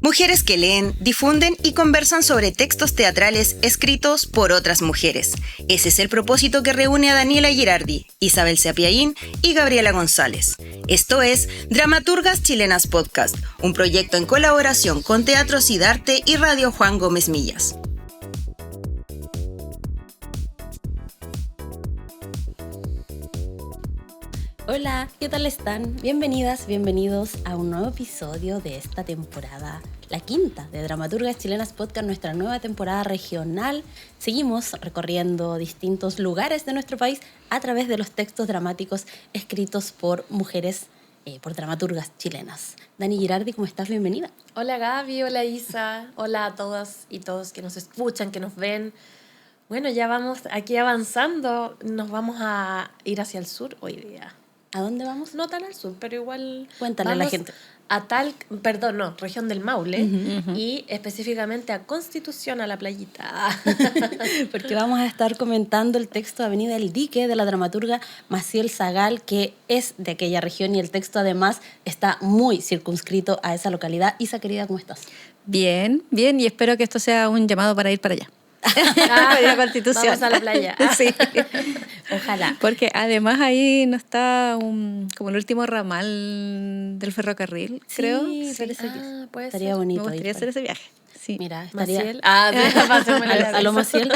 Mujeres que leen, difunden y conversan sobre textos teatrales escritos por otras mujeres. Ese es el propósito que reúne a Daniela Girardi, Isabel Sapiaín y Gabriela González. Esto es Dramaturgas Chilenas Podcast, un proyecto en colaboración con Teatro Sidarte y Radio Juan Gómez Millas. Hola, ¿qué tal están? Bienvenidas, bienvenidos a un nuevo episodio de esta temporada, la quinta de Dramaturgas Chilenas Podcast, nuestra nueva temporada regional. Seguimos recorriendo distintos lugares de nuestro país a través de los textos dramáticos escritos por mujeres, por dramaturgas chilenas. Dani Girardi, ¿cómo estás? Bienvenida. Hola Gaby, hola Isa, hola a todas y todos que nos escuchan, que nos ven. Bueno, ya vamos aquí avanzando, nos vamos a ir hacia el sur hoy día. ¿A dónde vamos? No tan al sur, pero igual... Cuéntale a la gente. A región del Maule, y específicamente a Constitución, a la playita. Porque vamos a estar comentando el texto Avenida El Dique de la dramaturga Maciel Zagal, que es de aquella región y el texto además está muy circunscrito a esa localidad. Isa, querida, ¿cómo estás? Bien, bien, y espero que esto sea un llamado para ir para allá. La Constitución. Vamos a la playa. Sí. Ojalá. Porque además ahí no está como el último ramal del ferrocarril, creo. Sí, puede estaría ser. bonito. Me gustaría hacer ese viaje. Sí. Mira, estaría... Maciel. A lo Maciel.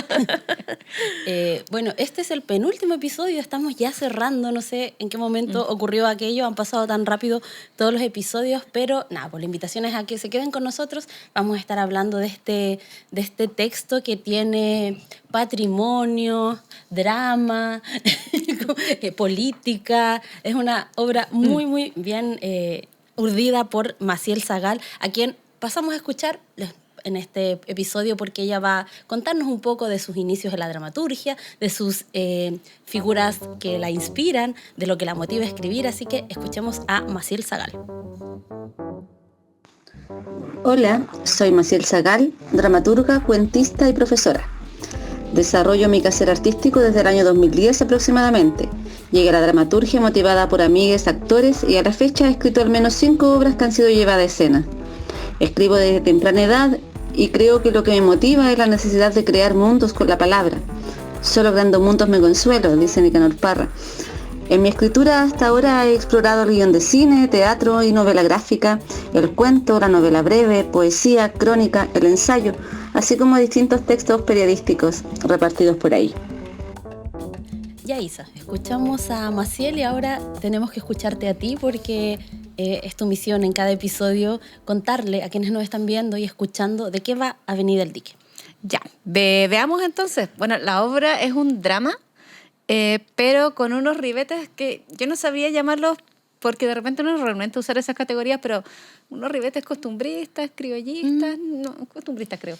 Bueno, este es el penúltimo episodio, estamos ya cerrando, no sé en qué momento ocurrió aquello, han pasado tan rápido todos los episodios, pero nada, pues la invitación es a que se queden con nosotros. Vamos a estar hablando de este texto que tiene patrimonio, drama, política. Es una obra muy, muy bien urdida por Maciel Zagal, a quien pasamos a escuchar en este episodio porque ella va a contarnos un poco de sus inicios en la dramaturgia, de sus figuras que la inspiran, de lo que la motiva a escribir, así que escuchemos a Maciel Zagal. Hola, soy Maciel Zagal, dramaturga, cuentista y profesora. Desarrollo mi quehacer artístico desde el año 2010 aproximadamente. Llegué a la dramaturgia motivada por amigues, actores, y a la fecha he escrito al menos 5 obras que han sido llevadas a escena. Escribo desde temprana edad y creo que lo que me motiva es la necesidad de crear mundos con la palabra. Solo creando mundos me consuelo, dice Nicanor Parra. En mi escritura hasta ahora he explorado el guión de cine, teatro y novela gráfica, el cuento, la novela breve, poesía, crónica, el ensayo, así como distintos textos periodísticos repartidos por ahí. Ya, Isa, escuchamos a Maciel y ahora tenemos que escucharte a ti porque es tu misión en cada episodio contarle a quienes nos están viendo y escuchando de qué va Avenida El Dique. Ya, veamos entonces. Bueno, la obra es un drama, pero con unos ribetes que yo no sabría llamarlos porque de repente uno realmente usar esas categorías, pero unos ribetes costumbristas, criollistas, no, costumbristas creo.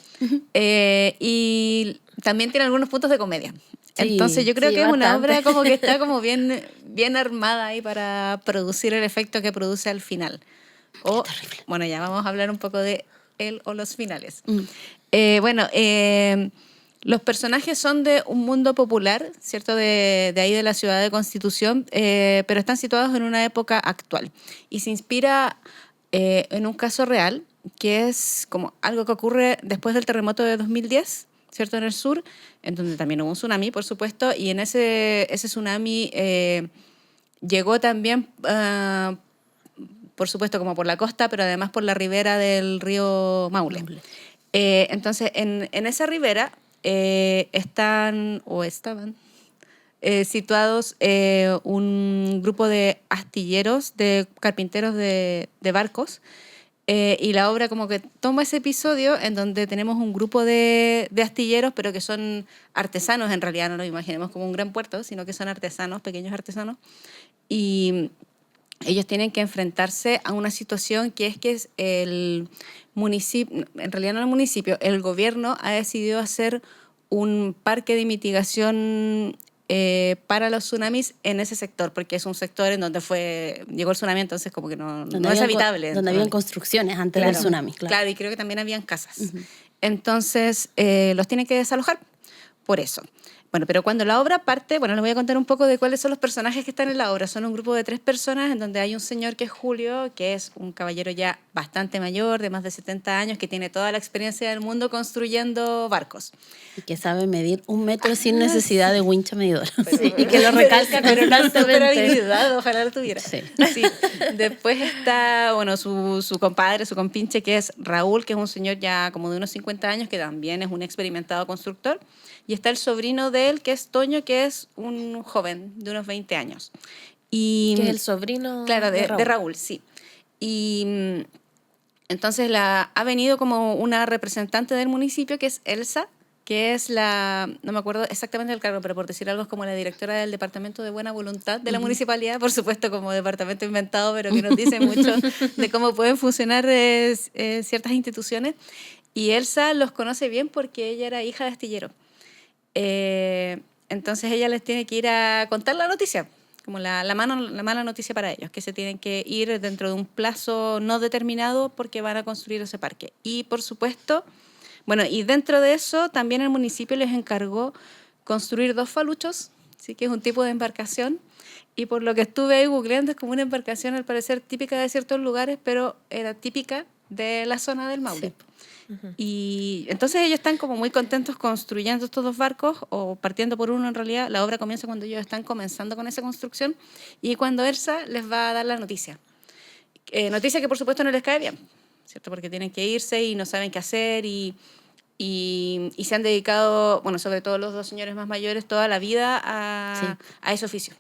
Y también tiene algunos puntos de comedia. Sí, entonces yo creo que bastante. Es una obra como que está como bien armada ahí para producir el efecto que produce al final. Bueno, ya vamos a hablar un poco de él o los finales. Los personajes son de un mundo popular, ¿cierto? De ahí de la ciudad de Constitución, pero están situados en una época actual. Y se inspira en un caso real, que es como algo que ocurre después del terremoto de 2010, ¿cierto? En el sur, en donde también hubo un tsunami, por supuesto, y en ese tsunami llegó también, por supuesto, como por la costa, pero además por la ribera del río Maule. Entonces, en esa ribera estaban situados un grupo de astilleros, de carpinteros de barcos, y la obra como que toma ese episodio en donde tenemos un grupo de astilleros, pero que son artesanos en realidad, no nos imaginemos como un gran puerto, sino que son artesanos, pequeños artesanos, y ellos tienen que enfrentarse a una situación que es el municipio, en realidad no el municipio, el gobierno ha decidido hacer un parque de mitigación para los tsunamis en ese sector, porque es un sector en donde llegó el tsunami, entonces como que no es habitable. Donde habían construcciones antes del tsunami. Claro, y creo que también habían casas. Entonces los tienen que desalojar por eso. Bueno, pero cuando la obra parte, bueno, les voy a contar un poco de cuáles son los personajes que están en la obra. Son un grupo de 3 personas en donde hay un señor que es Julio, que es un caballero ya bastante mayor, de más de 70 años, que tiene toda la experiencia del mundo construyendo barcos. Y que sabe medir 1 metro sin necesidad de wincha medidora. Sí, y que lo recalca Super constantemente. habilidad, ojalá lo tuviera. Sí. Sí. Después está, bueno, su compadre, su compinche, que es Raúl, que es un señor ya como de unos 50 años, que también es un experimentado constructor. Y está el sobrino de él, que es Toño, que es un joven de unos 20 años. Y, Que es el sobrino claro, de de Raúl, sí. Y entonces ha venido como una representante del municipio, que es Elsa, que es no me acuerdo exactamente del cargo, pero por decir algo es como la directora del Departamento de Buena Voluntad de la municipalidad, por supuesto como departamento inventado, pero que nos dice mucho de cómo pueden funcionar ciertas instituciones. Y Elsa los conoce bien porque ella era hija de astillero. Entonces ella les tiene que ir a contar la noticia, como la mala noticia para ellos, que se tienen que ir dentro de un plazo no determinado porque van a construir ese parque. Y por supuesto, bueno, y dentro de eso también el municipio les encargó construir 2 faluchos, ¿sí? Que es un tipo de embarcación. Y por lo que estuve ahí googleando, es como una embarcación al parecer típica de ciertos lugares, pero era típica de la zona del Maule. Sí. Y entonces ellos están como muy contentos construyendo estos 2 barcos, o partiendo por uno en realidad. La obra comienza cuando ellos están comenzando con esa construcción y cuando Elsa les va a dar la noticia. Noticia que por supuesto no les cae bien, ¿cierto? Porque tienen que irse y no saben qué hacer y se han dedicado, bueno, sobre todo los 2 señores más mayores, toda la vida a ese oficio.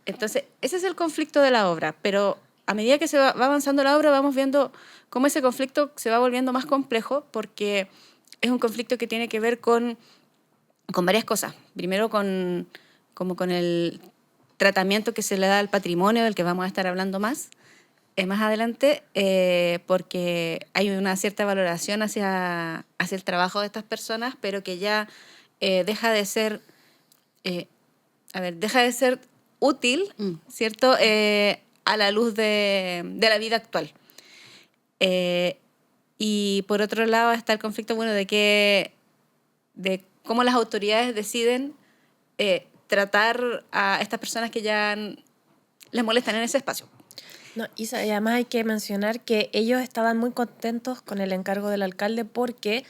Entonces, ese es el conflicto de la obra, pero a medida que se va avanzando la obra vamos viendo cómo ese conflicto se va volviendo más complejo, porque es un conflicto que tiene que ver con varias cosas. Primero con el tratamiento que se le da al patrimonio, del que vamos a estar hablando más adelante, porque hay una cierta valoración hacia el trabajo de estas personas, pero que ya deja de ser útil, ¿cierto? A la luz de la vida actual. Y por otro lado está el conflicto, bueno, de cómo las autoridades deciden tratar a estas personas que ya les molestan en ese espacio. No, y además hay que mencionar que ellos estaban muy contentos con el encargo del alcalde porque,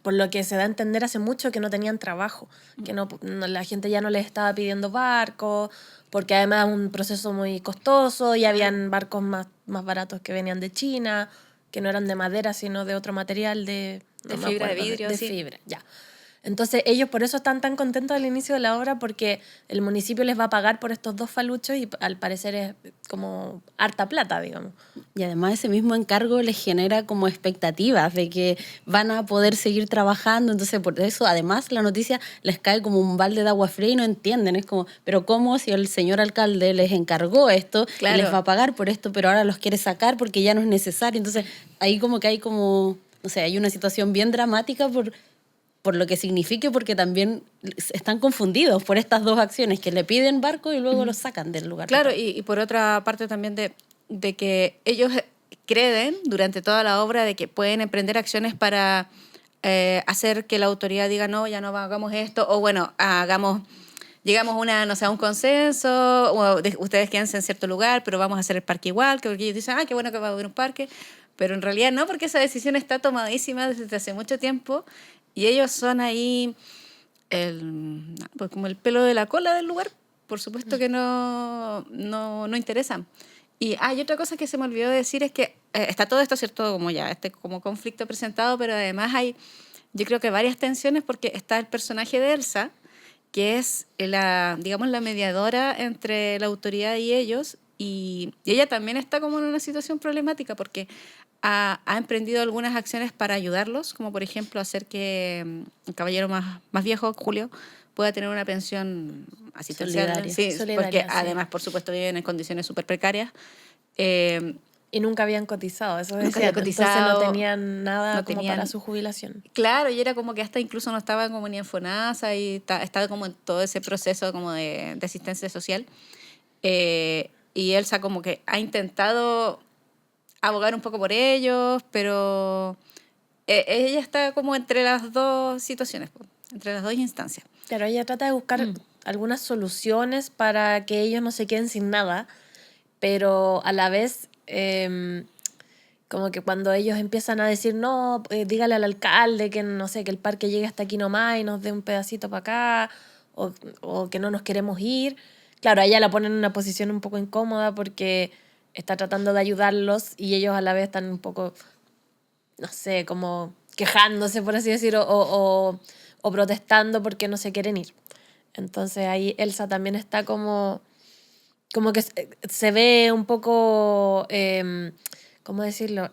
por lo que se da a entender, hace mucho que no tenían trabajo, que la gente ya no les estaba pidiendo barcos, porque además es un proceso muy costoso y habían barcos más baratos que venían de China, que no eran de madera, sino de otro material, de fibra de vidrio. De fibra, ya. Entonces ellos por eso están tan contentos al inicio de la obra, porque el municipio les va a pagar por estos 2 faluchos y al parecer es como harta plata, digamos. Y además ese mismo encargo les genera como expectativas de que van a poder seguir trabajando. Entonces por eso además la noticia les cae como un balde de agua fría y no entienden. Es como, pero ¿cómo si el señor alcalde les encargó esto Claro. y les va a pagar por esto, pero ahora los quiere sacar porque ya no es necesario? Entonces ahí como que hay como, no sé, hay una situación bien dramática por lo que signifique, porque también están confundidos por estas 2 acciones, que le piden barco y luego los sacan del lugar. Claro, y por otra parte también de que ellos creen durante toda la obra de que pueden emprender acciones para hacer que la autoridad diga no, ya no hagamos esto, o bueno, llegamos a un consenso, o ustedes quédense en cierto lugar, pero vamos a hacer el parque igual, porque ellos dicen, qué bueno que va a haber un parque, pero en realidad no, porque esa decisión está tomadísima desde hace mucho tiempo. Y ellos son ahí pues como el pelo de la cola del lugar. Por supuesto que no interesan. Y hay otra cosa que se me olvidó decir, es que está todo esto, ¿cierto? Como conflicto presentado, pero además hay, yo creo que varias tensiones, porque está el personaje de Elsa, que es digamos, la mediadora entre la autoridad y ellos, y ella también está como en una situación problemática, porque ha emprendido algunas acciones para ayudarlos, como por ejemplo hacer que el caballero más viejo, Julio, pueda tener una pensión asistencial. Solidaria. Sí, Solidaria, porque sí. además, por supuesto, viven en condiciones súper precarias. Y nunca habían cotizado, eso Nunca decían. habían cotizado, Entonces no tenían nada no como tenían- para su jubilación. Claro, y era como que hasta incluso no estaba como ni en FONASA y estaba como en todo ese proceso como de asistencia social. Y Elsa como que ha intentado abogar un poco por ellos, pero ella está como entre las 2 situaciones. entre las dos instancias. Pero ella trata de buscar algunas soluciones para que ellos no se queden sin nada, pero a la vez, como que cuando ellos empiezan a decir, no, dígale al alcalde que, no sé, que el parque llegue hasta aquí nomás y nos dé un pedacito para acá, o que no nos queremos ir. Claro, a ella la ponen en una posición un poco incómoda porque está tratando de ayudarlos y ellos a la vez están un poco, no sé, como quejándose, por así decirlo, o protestando porque no se quieren ir. Entonces ahí Elsa también está como que se ve un poco, ¿cómo decirlo?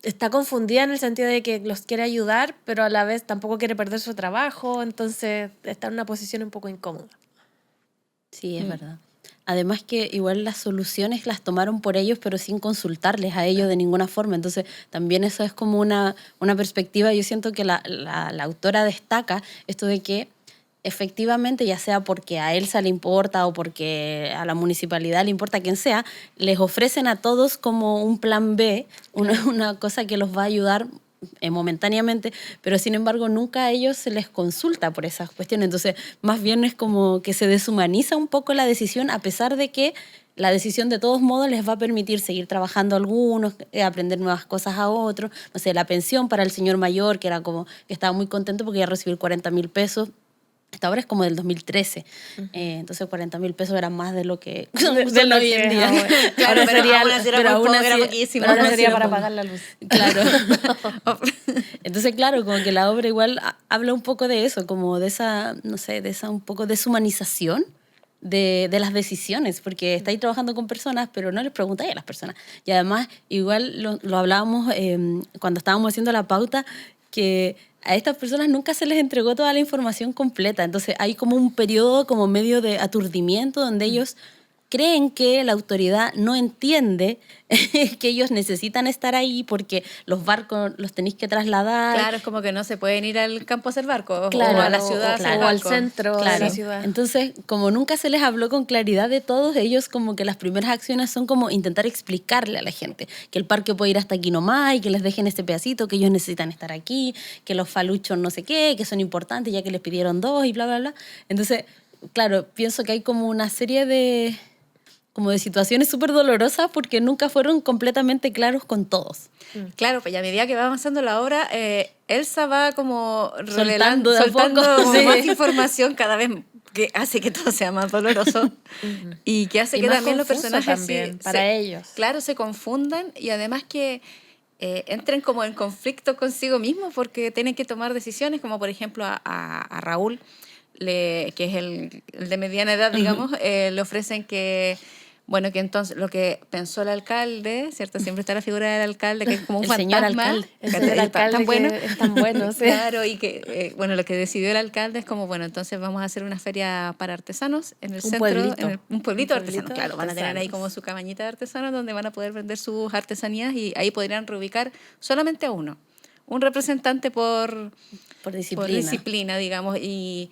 Está confundida en el sentido de que los quiere ayudar, pero a la vez tampoco quiere perder su trabajo, entonces está en una posición un poco incómoda. Sí, es verdad. Además que igual las soluciones las tomaron por ellos, pero sin consultarles a ellos de ninguna forma. Entonces también eso es como una perspectiva. Yo siento que la autora destaca esto de que efectivamente, ya sea porque a Elsa le importa o porque a la municipalidad le importa, quien sea, les ofrecen a todos como un plan B, una cosa que los va a ayudar momentáneamente, pero sin embargo nunca a ellos se les consulta por esas cuestiones. Entonces, más bien es como que se deshumaniza un poco la decisión, a pesar de que la decisión de todos modos les va a permitir seguir trabajando a algunos, aprender nuevas cosas a otros. No sé, la pensión para el señor mayor, que era como que estaba muy contento porque iba a recibir 40.000 pesos. Esta obra es como del 2013, entonces 40.000 pesos eran más de lo que de lo hoy en día. Claro, pero aún así era poquísimo. Pero ahora sería para pagar la luz. Claro. Entonces, claro, como que la obra igual habla un poco de eso, como de esa, no sé, de esa un poco deshumanización de las decisiones, porque estáis trabajando con personas, pero no les preguntáis a las personas. Y además, igual lo hablábamos cuando estábamos haciendo la pauta, que a estas personas nunca se les entregó toda la información completa. Entonces hay como un periodo como medio de aturdimiento donde ellos creen que la autoridad no entiende que ellos necesitan estar ahí porque los barcos los tenéis que trasladar. Claro, es como que no se pueden ir al campo a hacer barco, claro, o a la ciudad, o al centro de la ciudad. Entonces, como nunca se les habló con claridad de todos, ellos como que las primeras acciones son como intentar explicarle a la gente que el parque puede ir hasta aquí nomás y que les dejen este pedacito, que ellos necesitan estar aquí, que los faluchos no sé qué, que son importantes ya que les pidieron 2 y bla, bla, bla. Entonces, claro, pienso que hay como una serie de situaciones súper dolorosas porque nunca fueron completamente claros con todos. Claro, pues ya a medida que va avanzando la obra, Elsa va como soltando como más información cada vez que hace que todo sea más doloroso y que hace que también los personajes también, para ellos. Claro, se confundan y además que entren como en conflicto consigo mismos porque tienen que tomar decisiones, como por ejemplo a Raúl, que es el de mediana edad, digamos, le ofrecen que bueno, que entonces lo que pensó el alcalde, ¿cierto? Siempre está la figura del alcalde, que es como un fantasma. Señor alcalde. El señor alcalde tan bueno. es tan bueno, sí. Claro, y que, bueno, lo que decidió el alcalde es como, bueno, entonces vamos a hacer una feria para artesanos en el centro. Pueblito. Un pueblito de artesanos, claro. Van a tener ahí como su cabañita de artesanos donde van a poder vender sus artesanías y ahí podrían reubicar solamente a uno. Un representante por disciplina, digamos, y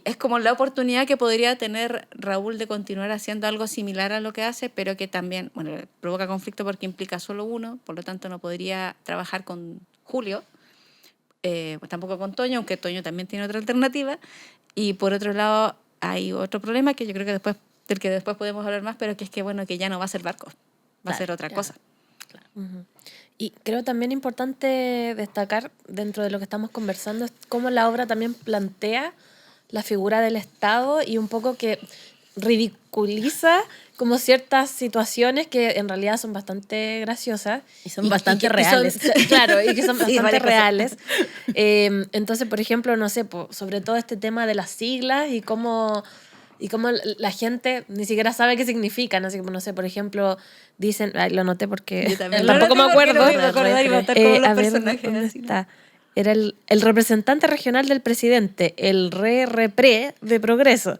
es como la oportunidad que podría tener Raúl de continuar haciendo algo similar a lo que hace, pero que también, bueno, provoca conflicto porque implica solo uno, por lo tanto no podría trabajar con Julio, pues tampoco con Toño, aunque Toño también tiene otra alternativa. Y por otro lado hay otro problema que yo creo que del que después podemos hablar más, pero que es que, bueno, que ya no va a ser barco, va a ser otra cosa. Claro. Y creo también importante destacar dentro de lo que estamos conversando es cómo la obra también plantea la figura del Estado y un poco que ridiculiza como ciertas situaciones que en realidad son bastante graciosas. Y son bastante reales. Claro, y que son bastante reales. Entonces, por ejemplo, no sé, sobre todo este tema de las siglas y cómo la gente ni siquiera sabe qué significan. Así como, no sé, por ejemplo, dicen... lo anoté porque tampoco me acuerdo. Era el representante regional del presidente, el repre de Progreso.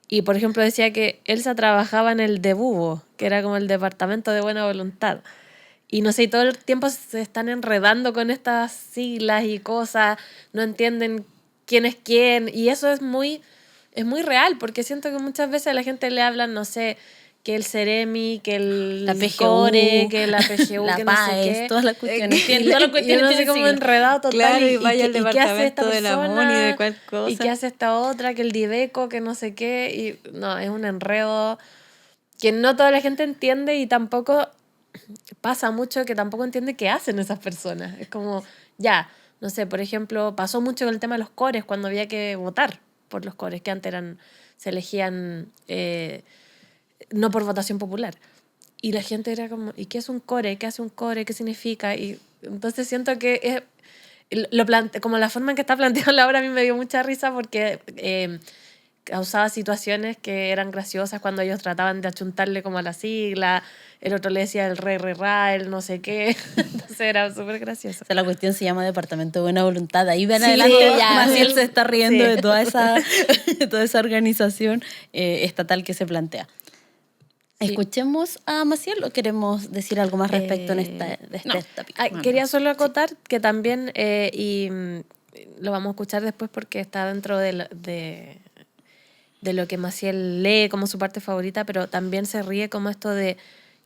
Y, por ejemplo, decía que Elsa trabajaba en el DEBUBO, que era como el Departamento de Buena Voluntad. Y no sé, y todo el tiempo se están enredando con estas siglas y cosas, no entienden quién es quién. Y eso es muy real, porque siento que muchas veces a la gente le hablan, no sé, que el Ceremi, que el La PGU, Core, que la PGU, la que no sé PAES, qué. todas las cuestiones. Y Todas las cuestiones uno así tienen como siglo. enredado total. Claro, y vaya al qué hace esta departamento de la persona, MUNI, de cuál cosa. y qué hace esta otra, que el Diveco, que no sé qué. Y no, es un enredo que no toda la gente entiende y tampoco pasa mucho que tampoco entiende qué hacen esas personas. Es como, ya, no sé, por ejemplo, pasó mucho con el tema de los cores cuando había que votar por los cores, que antes se elegían no por votación popular. Y la gente era como, ¿y qué es un core? ¿Qué hace un core? ¿Qué significa? Y entonces siento que como la forma en que está planteada la obra a mí me dio mucha risa porque causaba situaciones que eran graciosas cuando ellos trataban de achuntarle como a la sigla, el otro le decía el el no sé qué, entonces era súper gracioso. O sea, la cuestión se llama Departamento de Buena Voluntad. Ahí ven Sí, adelante, ya. Maciel se está riendo Sí. de toda esa organización estatal que se plantea. Sí. ¿Escuchemos a Maciel o queremos decir algo más respecto de este tópico? Quería solo acotar que también, lo vamos a escuchar después porque está dentro de lo que Maciel lee como su parte favorita, pero también se ríe como esto de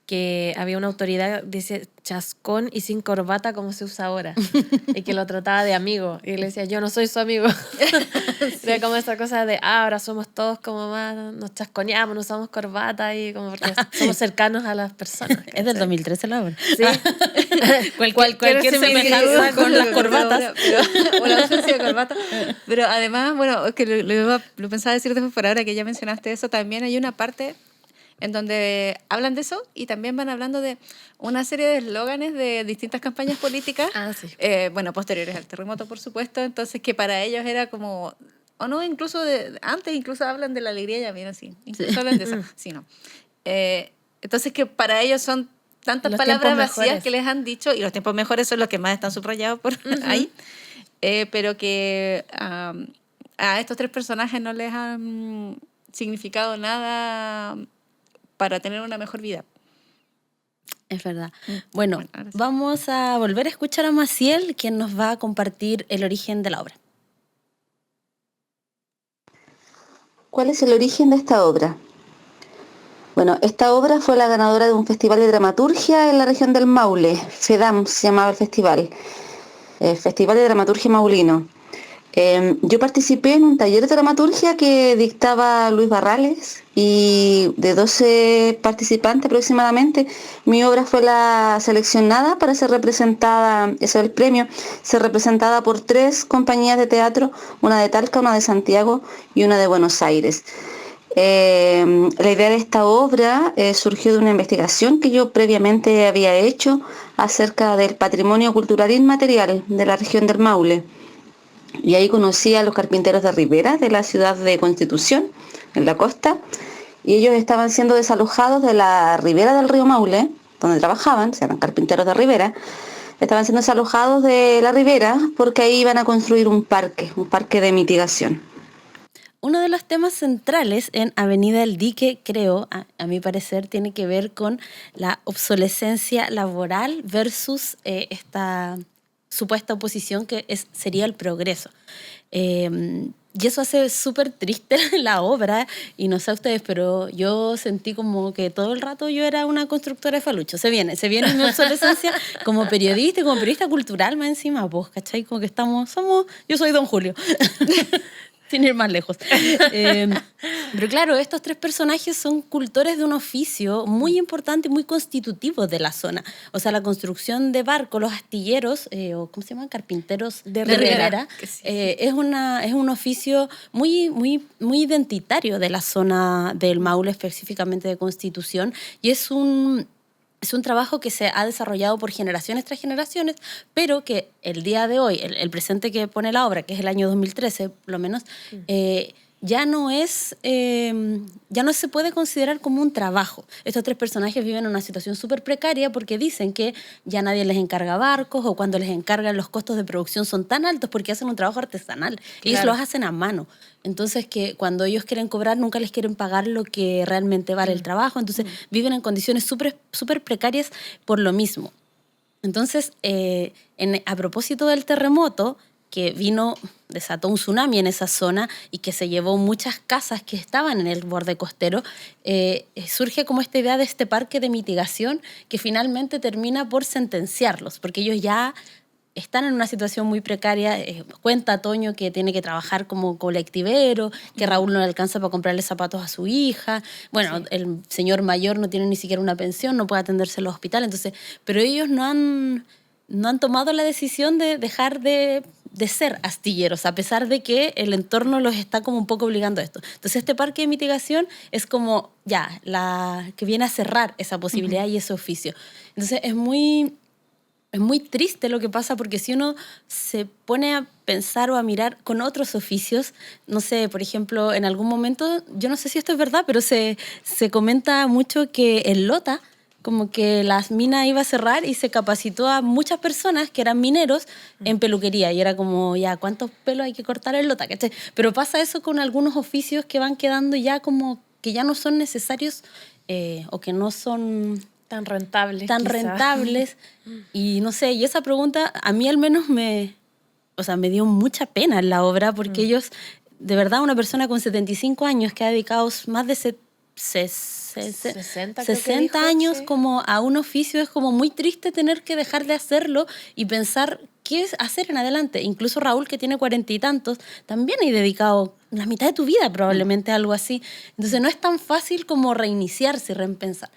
que había una autoridad, dice, chascón y sin corbata como se usa ahora, y que lo trataba de amigo, y le decía, yo no soy su amigo. Era como esa cosa de, ahora somos todos como más, nos chasconeamos, no usamos corbata, y como porque somos cercanos a las personas. Es del 2013 la obra. Sí. Cualquier semejanza con las corbatas. O la ausencia de corbata. Pero además, bueno, es que lo pensaba decir después, por ahora que ya mencionaste eso, también hay una parte en donde hablan de eso y también van hablando de una serie de eslóganes de distintas campañas políticas, Sí. bueno, posteriores al terremoto, por supuesto, entonces que para ellos era como, o no, incluso antes incluso hablan de la alegría, ya miren, sí, incluso hablan de eso, sí, no. Entonces que para ellos son tantas Los palabras tiempos vacías mejores. que les han dicho, y los tiempos mejores son los que más están subrayados por ahí, pero que a estos tres personajes no les han significado nada para tener una mejor vida. Es verdad. Bueno, ahora sí. vamos a volver a escuchar a Maciel, quien nos va a compartir el origen de la obra. ¿Cuál es el origen de esta obra? Bueno, esta obra fue la ganadora de un festival de dramaturgia en la región del Maule. FEDAM se llamaba el festival. Festival de Dramaturgia Maulino. Yo participé en un taller de dramaturgia que dictaba Luis Barrales y de 12 participantes aproximadamente, mi obra fue la seleccionada para ser representada, ese es el premio, ser representada por 3 compañías de teatro, una de Talca, una de Santiago y una de Buenos Aires. La idea de esta obra surgió de una investigación que yo previamente había hecho acerca del patrimonio cultural inmaterial de la región del Maule. Y ahí conocí a los carpinteros de Rivera, de la ciudad de Constitución, en la costa, y ellos estaban siendo desalojados de la ribera del río Maule, donde trabajaban, se eran carpinteros de Rivera, estaban siendo desalojados de la ribera porque ahí iban a construir un parque de mitigación. Uno de los temas centrales en Avenida El Dique, creo, a mi parecer, tiene que ver con la obsolescencia laboral versus esta supuesta oposición que sería el progreso. Y eso hace súper triste la obra, y no sé a ustedes, pero yo sentí como que todo el rato yo era una constructora de falucho. Se viene mi obsolescencia como periodista cultural más encima, pues, ¿cachai? Como que yo soy Don Julio. Sin ir más lejos. Pero claro, estos 3 personajes son cultores de un oficio muy importante y muy constitutivo de la zona. O sea, la construcción de barcos, los astilleros, o ¿cómo se llaman? Carpinteros de Rivera, sí. es un oficio muy, muy, muy identitario de la zona del Maule, específicamente de Constitución, y es un trabajo que se ha desarrollado por generaciones tras generaciones, pero que el día de hoy, el presente que pone la obra, que es el año 2013, por lo menos, ya no se puede considerar como un trabajo. Estos 3 personajes viven en una situación súper precaria porque dicen que ya nadie les encarga barcos, o cuando les encargan los costos de producción son tan altos porque hacen un trabajo artesanal. Ellos lo hacen a mano. Entonces, que cuando ellos quieren cobrar, nunca les quieren pagar lo que realmente vale el trabajo. Entonces, viven en condiciones súper precarias por lo mismo. Entonces, a propósito del terremoto, que desató un tsunami en esa zona y que se llevó muchas casas que estaban en el borde costero, surge como esta idea de este parque de mitigación que finalmente termina por sentenciarlos, porque ellos ya están en una situación muy precaria. Cuenta Toño que tiene que trabajar como colectivero, que Raúl no le alcanza para comprarle zapatos a su hija. Bueno, el señor mayor no tiene ni siquiera una pensión, no puede atenderse en los hospitales. Entonces, pero ellos no han tomado la decisión de dejar de ser astilleros, a pesar de que el entorno los está como un poco obligando a esto. Entonces, este parque de mitigación es como ya la que viene a cerrar esa posibilidad y ese oficio. Entonces, es muy triste lo que pasa, porque si uno se pone a pensar o a mirar con otros oficios, no sé, por ejemplo, en algún momento, yo no sé si esto es verdad, pero se comenta mucho que en Lota, como que las minas iba a cerrar y se capacitó a muchas personas que eran mineros en peluquería, y era como, ya, ¿cuántos pelos hay que cortar en Lota? ¿Cachai? Pero pasa eso con algunos oficios que van quedando ya como que ya no son necesarios o que no son tan rentables. Y no sé, y esa pregunta a mí al menos me dio mucha pena en la obra, porque ellos, de verdad, una persona con 75 años que ha dedicado más de 60 años como a un oficio, es como muy triste tener que dejar de hacerlo y pensar qué es hacer en adelante. Incluso Raúl, que tiene 40 y tantos, también ha dedicado la mitad de tu vida probablemente a algo así. Entonces no es tan fácil como reiniciarse y repensar.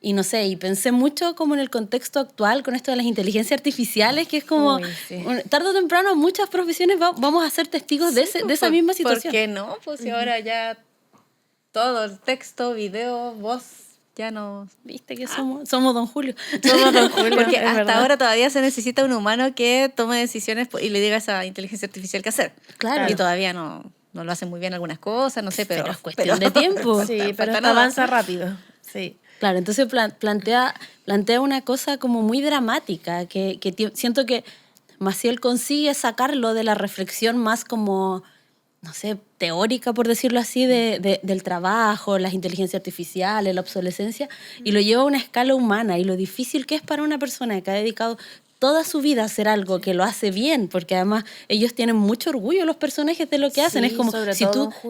Y no sé, y pensé mucho como en el contexto actual con esto de las inteligencias artificiales, que es como, tarde o temprano, muchas profesiones vamos a ser testigos de esa misma situación. ¿Por qué no? Pues si ahora ya todo, el texto, video, voz, ya no... Viste que somos Don Julio. Somos Don Julio. Porque hasta verdad. ahora todavía se necesita un humano que tome decisiones y le diga a esa inteligencia artificial qué hacer. Claro. Y todavía no lo hacen muy bien algunas cosas, no sé, pero es cuestión de tiempo. Sí, pero falta avanza rápido. Sí. Claro, entonces plantea una cosa como muy dramática, que siento que Maciel consigue sacarlo de la reflexión más como, no sé, teórica, por decirlo así, del trabajo, las inteligencias artificiales, la obsolescencia, y lo lleva a una escala humana, y lo difícil que es para una persona que ha dedicado toda su vida a hacer algo que lo hace bien, porque además ellos tienen mucho orgullo, los personajes, de lo que hacen. Es como,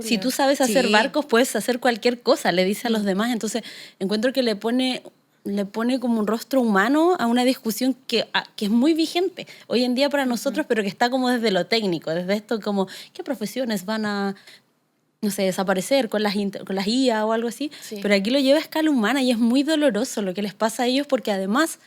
si tú sabes hacer barcos, puedes hacer cualquier cosa, le dice a los demás. Entonces encuentro que le pone como un rostro humano a una discusión que es muy vigente hoy en día para nosotros, pero que está como desde lo técnico, desde esto como, ¿qué profesiones van a, no sé, desaparecer con las IA o algo así? Sí. Pero aquí lo lleva a escala humana y es muy doloroso lo que les pasa a ellos, porque además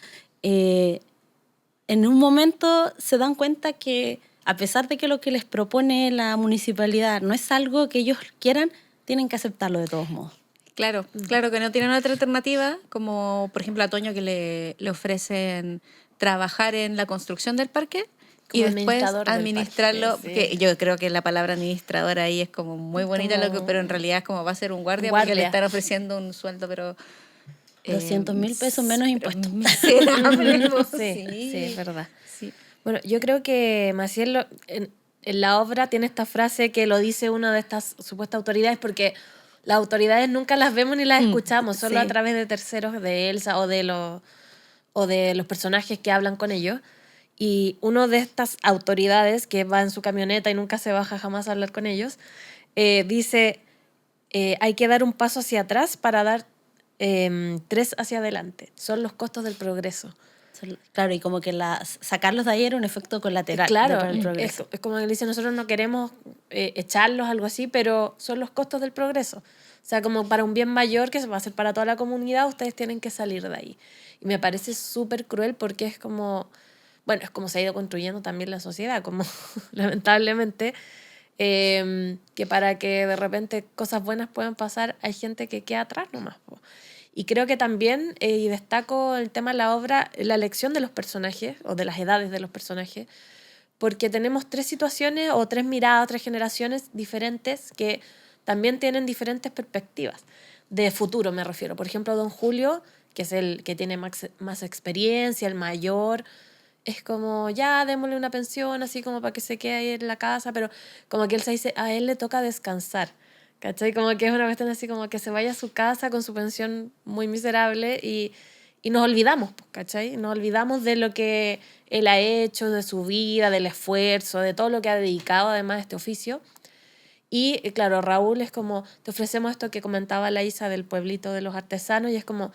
en un momento se dan cuenta que, a pesar de que lo que les propone la municipalidad no es algo que ellos quieran, tienen que aceptarlo de todos modos. Claro que no tienen otra alternativa, como por ejemplo a Toño, que le ofrecen trabajar en la construcción del parque y después administrarlo, que yo creo que la palabra administrador ahí es como muy bonita, pero en realidad es como va a ser un guardia. Porque le están ofreciendo un sueldo, pero 200.000 pesos menos impuestos. Miserable. Sí, es verdad. Sí. Bueno, yo creo que Maciel en la obra tiene esta frase que lo dice una de estas supuestas autoridades, porque las autoridades nunca las vemos ni las escuchamos, solo a través de terceros, de Elsa o de los personajes que hablan con ellos. Y uno de estas autoridades, que va en su camioneta y nunca se baja jamás a hablar con ellos, dice, hay que dar un paso hacia atrás para dar 3 hacia adelante. Son los costos del progreso. Claro, y como que sacarlos de ahí era un efecto colateral. Claro, para el progreso. Es como que dice, nosotros no queremos echarlos, algo así, pero son los costos del progreso. O sea, como para un bien mayor que se va a hacer para toda la comunidad, ustedes tienen que salir de ahí. Y me parece súper cruel, porque es como, bueno, es como se ha ido construyendo también la sociedad, como lamentablemente, que para que de repente cosas buenas puedan pasar, hay gente que queda atrás nomás, po. Y creo que también, y destaco el tema de la obra, la elección de los personajes, o de las edades de los personajes, porque tenemos 3 situaciones, o 3 miradas, 3 generaciones diferentes, que también tienen diferentes perspectivas. De futuro me refiero. Por ejemplo, Don Julio, que es el que tiene más experiencia, el mayor, es como, ya, démosle una pensión, así como para que se quede ahí en la casa, pero como que él se dice, a él le toca descansar. ¿Cachai? Como que es una cuestión así como que se vaya a su casa con su pensión muy miserable y y nos olvidamos, ¿cachai? Nos olvidamos de lo que él ha hecho, de su vida, del esfuerzo, de todo lo que ha dedicado además a este oficio. Y claro, Raúl es como, te ofrecemos esto que comentaba la Isa del pueblito de los artesanos, y es como,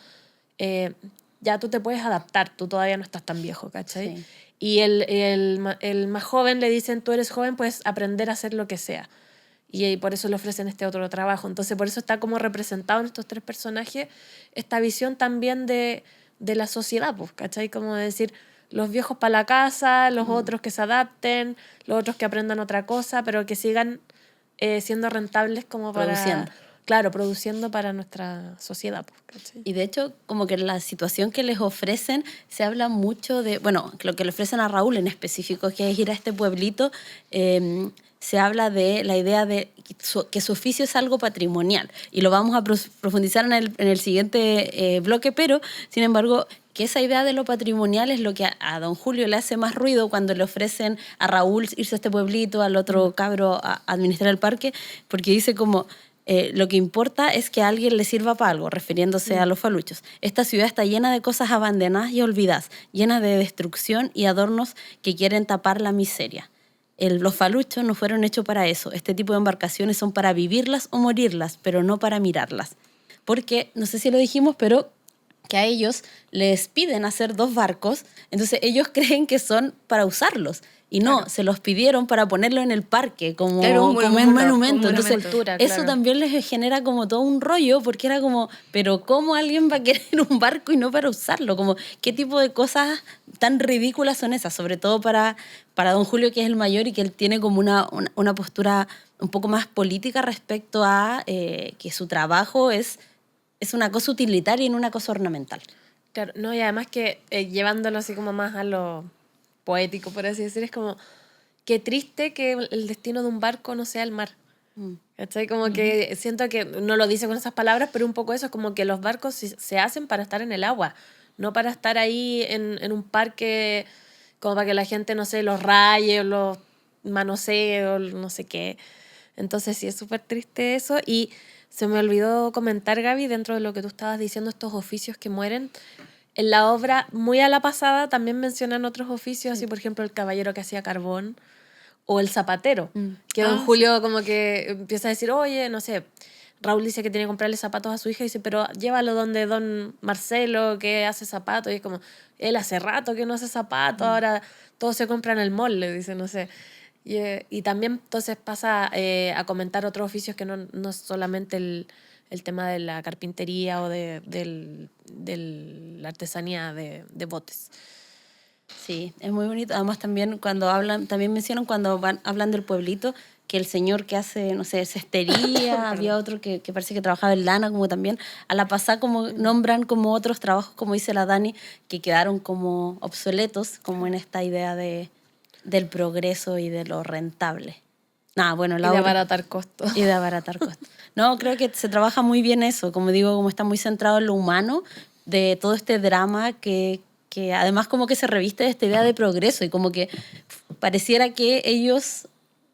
ya tú te puedes adaptar, tú todavía no estás tan viejo, ¿cachai? Sí. Y el más joven le dicen, tú eres joven, puedes aprender a hacer lo que sea. Y por eso le ofrecen este otro trabajo. Entonces, por eso está como representado en estos tres personajes esta visión también de la sociedad, pues, ¿cachai? Como de decir, los viejos para la casa, los otros que se adapten, los otros que aprendan otra cosa, pero que sigan siendo rentables como para... Produciendo. Claro, produciendo para nuestra sociedad, pues, ¿cachai? Y de hecho, como que en la situación que les ofrecen, se habla mucho de, bueno, lo que le ofrecen a Raúl en específico, que es ir a este pueblito, se habla de la idea de que su oficio es algo patrimonial. Y lo vamos a profundizar en el siguiente bloque, pero, sin embargo, que esa idea de lo patrimonial es lo que a don Julio le hace más ruido cuando le ofrecen a Raúl irse a este pueblito, al otro cabro a administrar el parque, porque dice como... lo que importa es que a alguien le sirva para algo, refiriéndose a los faluchos. Esta ciudad está llena de cosas abandonadas y olvidadas, llena de destrucción y adornos que quieren tapar la miseria. Los faluchos no fueron hechos para eso. Este tipo de embarcaciones son para vivirlas o morirlas, pero no para mirarlas. Porque, no sé si lo dijimos, pero que a ellos les piden hacer 2 barcos, entonces ellos creen que son para usarlos. Y no, Claro. se los pidieron para ponerlo en el parque como, Claro, un como un monumento, monumento. como una Entonces, escultura, eso claro. también les genera como todo un rollo, porque era como, pero ¿cómo alguien va a querer un barco y no para usarlo? Como, ¿qué tipo de cosas tan ridículas son esas? Sobre todo para don Julio, que es el mayor y que él tiene como una postura un poco más política respecto a que su trabajo es una cosa utilitaria y no una cosa ornamental. Claro, no, y además que llevándolo así como más a lo poético, por así decir, es como, qué triste que el destino de un barco no sea el mar. ¿Cachai? Como que siento que no lo dice con esas palabras, pero un poco eso, es como que los barcos se hacen para estar en el agua, no para estar ahí en un parque como para que la gente, no sé, los raye o los manosee o no sé qué. Entonces sí, es súper triste eso. Y se me olvidó comentar, Gaby, dentro de lo que tú estabas diciendo, estos oficios que mueren. En la obra, muy a la pasada, también mencionan otros oficios, así por ejemplo el caballero que hacía carbón o el zapatero, que don Julio como que empieza a decir, oye, no sé, Raúl dice que tiene que comprarle zapatos a su hija y dice, pero llévalo donde don Marcelo que hace zapatos. Y es como, él hace rato que no hace zapatos, ahora todo se compra en el mall, le dice, no sé. Y también entonces pasa a comentar otros oficios que no es solamente el tema de la carpintería o de la artesanía de botes. Sí, es muy bonito. Además también cuando hablan, también mencionan cuando hablan del pueblito, que el señor que hace, no sé, cestería, había otro que parece que trabajaba en lana, como también a la pasada como nombran como otros trabajos, como dice la Dani, que quedaron como obsoletos, como en esta idea del progreso y de lo rentable. Nada, bueno, Y la de obra- abaratar costos. y de abaratar costos. No, creo que se trabaja muy bien eso, como digo, como está muy centrado en lo humano, de todo este drama que además como que se reviste de esta idea de progreso y como que pareciera que ellos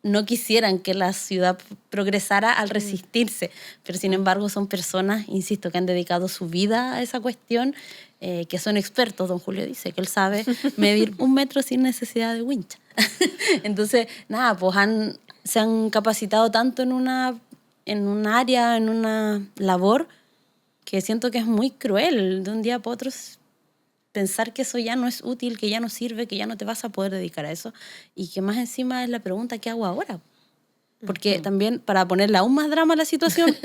no quisieran que la ciudad progresara al resistirse, pero sin embargo son personas, insisto, que han dedicado su vida a esa cuestión, que son expertos. Don Julio dice que él sabe medir 1 metro sin necesidad de wincha. Entonces, nada, pues se han capacitado tanto en un área, en una labor, que siento que es muy cruel de un día para otro pensar que eso ya no es útil, que ya no sirve, que ya no te vas a poder dedicar a eso, y que más encima es la pregunta, ¿qué hago ahora? Porque también, para ponerle aún más drama a la situación,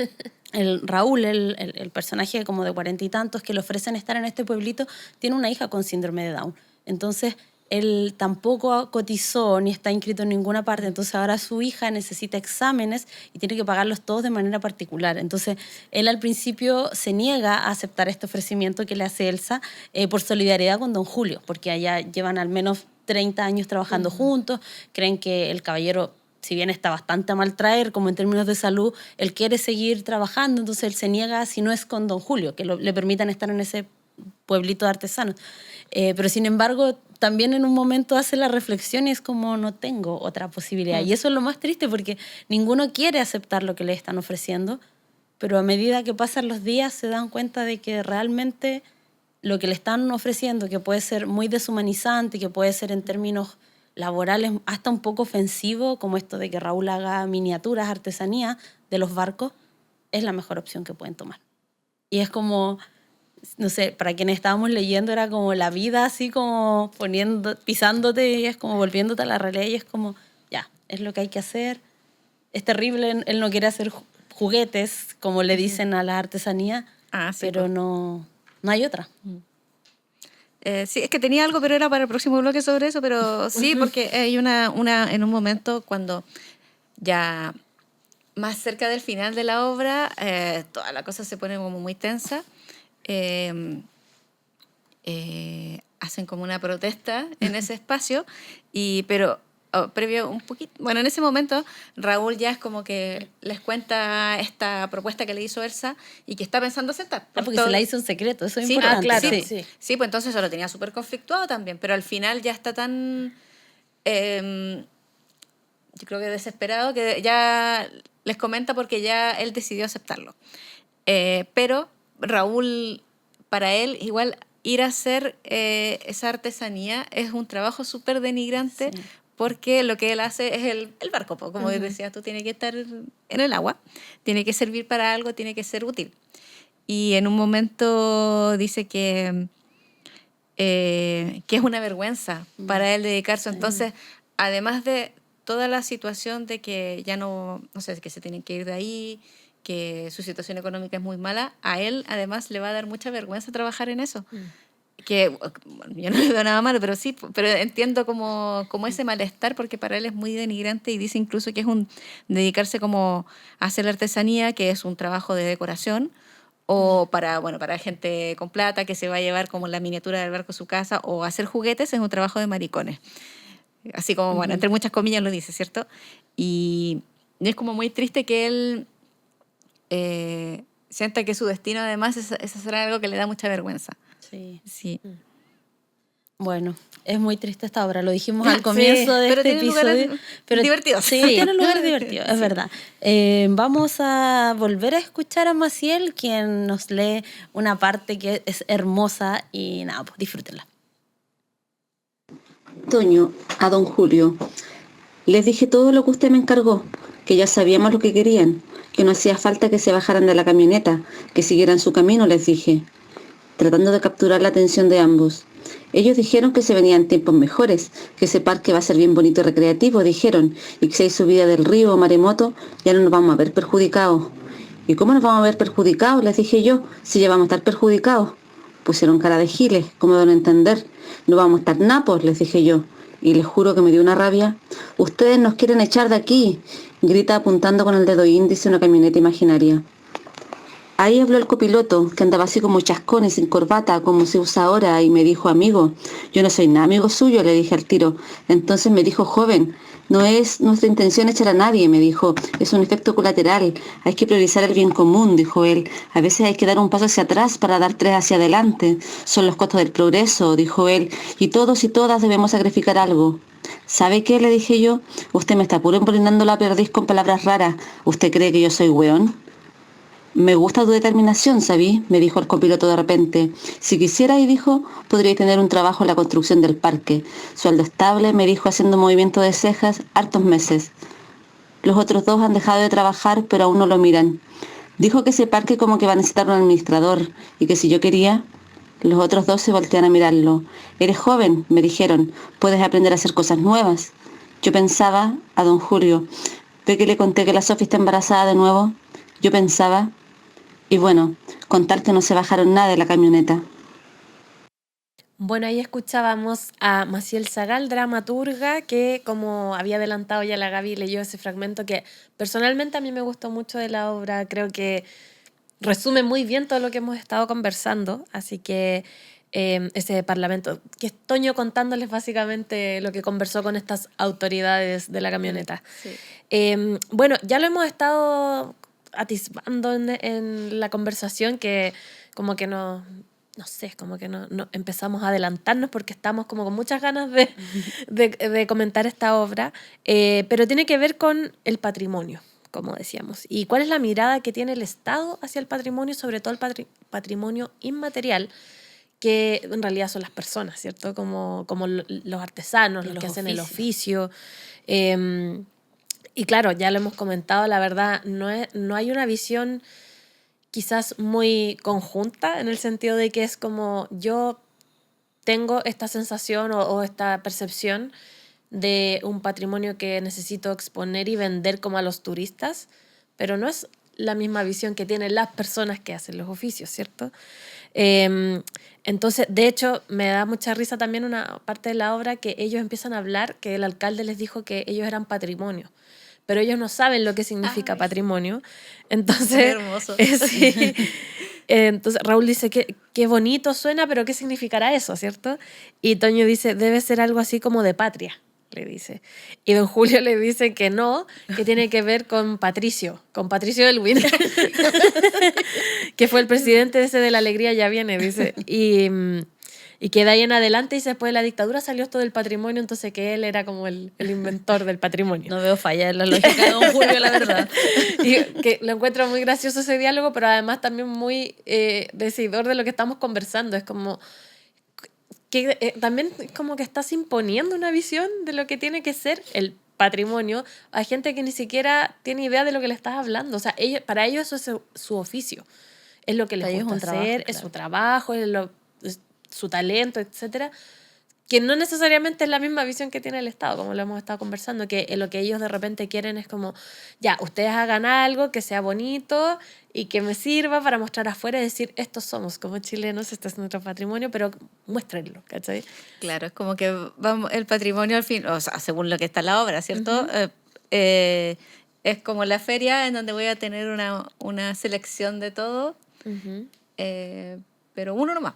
el Raúl, el personaje como de 40 y tantos que le ofrecen estar en este pueblito, tiene una hija con síndrome de Down. Entonces, él tampoco cotizó ni está inscrito en ninguna parte, entonces ahora su hija necesita exámenes y tiene que pagarlos todos de manera particular. Entonces, él al principio se niega a aceptar este ofrecimiento que le hace Elsa por solidaridad con don Julio, porque allá llevan al menos 30 años trabajando juntos, creen que el caballero, si bien está bastante a mal traer, como en términos de salud, él quiere seguir trabajando, entonces él se niega si no es con don Julio, que le permitan estar en ese pueblito de artesanos. Pero sin embargo, también en un momento hace la reflexión y es como, no tengo otra posibilidad. Y eso es lo más triste porque ninguno quiere aceptar lo que le están ofreciendo, pero a medida que pasan los días se dan cuenta de que realmente lo que le están ofreciendo, que puede ser muy deshumanizante, que puede ser en términos laborales hasta un poco ofensivo, como esto de que Raúl haga miniaturas, artesanía de los barcos, es la mejor opción que pueden tomar. Y es como, no sé, para quienes estábamos leyendo era como la vida así como pisándote y es como volviéndote a la realidad y es como, ya, es lo que hay que hacer. Es terrible, él no quiere hacer juguetes, como le dicen a la artesanía, pero pues. no hay otra. Sí, es que tenía algo, pero era para el próximo bloque sobre eso, pero sí, porque hay en un momento cuando ya más cerca del final de la obra, toda la cosa se pone como muy tensa. Hacen como una protesta en ese espacio, pero previo un poquito, bueno, en ese momento Raúl ya es como que les cuenta esta propuesta que le hizo Elsa y que está pensando aceptar. Porque se la hizo en secreto, eso es sí, importante. Claro, sí. Sí, pues entonces eso lo tenía súper conflictuado también, pero al final ya está tan, yo creo que desesperado, que ya les comenta porque ya él decidió aceptarlo. Pero Raúl, para él, igual ir a hacer esa artesanía es un trabajo súper denigrante, sí, porque lo que él hace es el barco, como decías tú, tiene que estar en el agua, tiene que servir para algo, tiene que ser útil. Y en un momento dice que es una vergüenza para él dedicarse. Entonces, además de toda la situación de que ya no sé, que se tienen que ir de ahí, que su situación económica es muy mala, a él además le va a dar mucha vergüenza trabajar en eso. Que bueno, yo no le veo nada malo, pero sí, pero entiendo como ese malestar, porque para él es muy denigrante y dice incluso que es dedicarse como a hacer la artesanía, que es un trabajo de decoración, o para gente con plata que se va a llevar como la miniatura del barco a su casa, o hacer juguetes es un trabajo de maricones. Así como, bueno, entre muchas comillas lo dice, ¿cierto? Y es como muy triste que él sienta que su destino además es hacer algo que le da mucha vergüenza. Sí. Bueno, es muy triste esta obra, lo dijimos al comienzo de este episodio. Pero divertidos. Sí, tiene un lugar divertido, es verdad. Vamos a volver a escuchar a Maciel, quien nos lee una parte que es hermosa y nada, pues disfrútenla. Toño, a don Julio, les dije todo lo que usted me encargó, que ya sabíamos lo que querían, que no hacía falta que se bajaran de la camioneta, que siguieran su camino, les dije, tratando de capturar la atención de ambos. Ellos dijeron que se venían tiempos mejores, que ese parque va a ser bien bonito y recreativo, dijeron, y que si hay subida del río o maremoto, ya no nos vamos a ver perjudicados. ¿Y cómo nos vamos a ver perjudicados?, les dije yo, si ya vamos a estar perjudicados. Pusieron cara de giles, como de no entender. No vamos a estar napos, les dije yo. Y les juro que me dio una rabia. Ustedes nos quieren echar de aquí, grita apuntando con el dedo índice una camioneta imaginaria. Ahí habló el copiloto, que andaba así como chascón y sin corbata, como se usa ahora, y me dijo, amigo, yo no soy nada amigo suyo, le dije al tiro. Entonces me dijo, joven, no es nuestra intención echar a nadie, me dijo, es un efecto colateral, hay que priorizar el bien común, dijo él. A veces hay que dar un paso hacia atrás para dar 3 hacia adelante, son los costos del progreso, dijo él, y todos y todas debemos sacrificar algo. ¿Sabe qué?, le dije yo, usted me está puro embolinando la perdiz con palabras raras, ¿usted cree que yo soy weón? Me gusta tu determinación, ¿sabí?, me dijo el copiloto de repente. Si quisierais, dijo, podríais tener un trabajo en la construcción del parque. Sueldo estable, me dijo haciendo movimiento de cejas, hartos meses. Los otros 2 han dejado de trabajar, pero aún no lo miran. Dijo que ese parque como que va a necesitar un administrador, y que si yo quería... Los otros 2 se voltean a mirarlo. Eres joven, me dijeron, puedes aprender a hacer cosas nuevas. Yo pensaba, a don Julio, ¿ve que le conté que la Sofía está embarazada de nuevo? Yo pensaba... Y bueno, con tal que no se bajaron nada de la camioneta. Bueno, ahí escuchábamos a Maciel Sagal, dramaturga, que como había adelantado ya la Gaby, leyó ese fragmento que personalmente a mí me gustó mucho de la obra. Creo que resume muy bien todo lo que hemos estado conversando. Así que ese parlamento, que es Toño contándoles básicamente lo que conversó con estas autoridades de la camioneta. Sí. Bueno, ya lo hemos estado atisbando en la conversación, que como que no sé, como que no empezamos a adelantarnos porque estamos como con muchas ganas de comentar esta obra, pero tiene que ver con el patrimonio, como decíamos, y cuál es la mirada que tiene el Estado hacia el patrimonio, sobre todo el patrimonio inmaterial, que en realidad son las personas, ¿cierto? Como los artesanos, los que hacen el oficio. Y claro, ya lo hemos comentado, la verdad, no hay una visión quizás muy conjunta, en el sentido de que es como yo tengo esta sensación o esta percepción de un patrimonio que necesito exponer y vender como a los turistas, pero no es la misma visión que tienen las personas que hacen los oficios, ¿cierto? Entonces, de hecho, me da mucha risa también una parte de la obra que ellos empiezan a hablar, que el alcalde les dijo que ellos eran patrimonio, pero ellos no saben lo que significa patrimonio. Entonces, qué hermoso. Sí. Entonces Raúl dice que qué bonito suena, pero ¿qué significará eso, cierto? Y Toño dice, debe ser algo así como de patria, le dice. Y don Julio le dice que no, que tiene que ver con Patricio Elwin, que fue el presidente ese de La Alegría Ya Viene, dice. Y que de ahí en adelante, y después de la dictadura salió esto del patrimonio, entonces que él era como el inventor del patrimonio. No veo falla en la lógica de don Julio, la verdad. Y que lo encuentro muy gracioso ese diálogo, pero además también muy decidor de lo que estamos conversando. Es como que también como que estás imponiendo una visión de lo que tiene que ser el patrimonio a gente que ni siquiera tiene idea de lo que le estás hablando. O sea, para ellos eso es su oficio. Es lo que les gusta hacer, es su trabajo, es su talento, etcétera, que no necesariamente es la misma visión que tiene el Estado, como lo hemos estado conversando, que lo que ellos de repente quieren es como, ya, ustedes hagan algo que sea bonito y que me sirva para mostrar afuera y decir, estos somos como chilenos, este es nuestro patrimonio, pero muéstrenlo, ¿cachai? Claro, es como que vamos, el patrimonio al fin, o sea, según lo que está en la obra, ¿cierto? Es como la feria en donde voy a tener una selección de todo, pero uno nomás.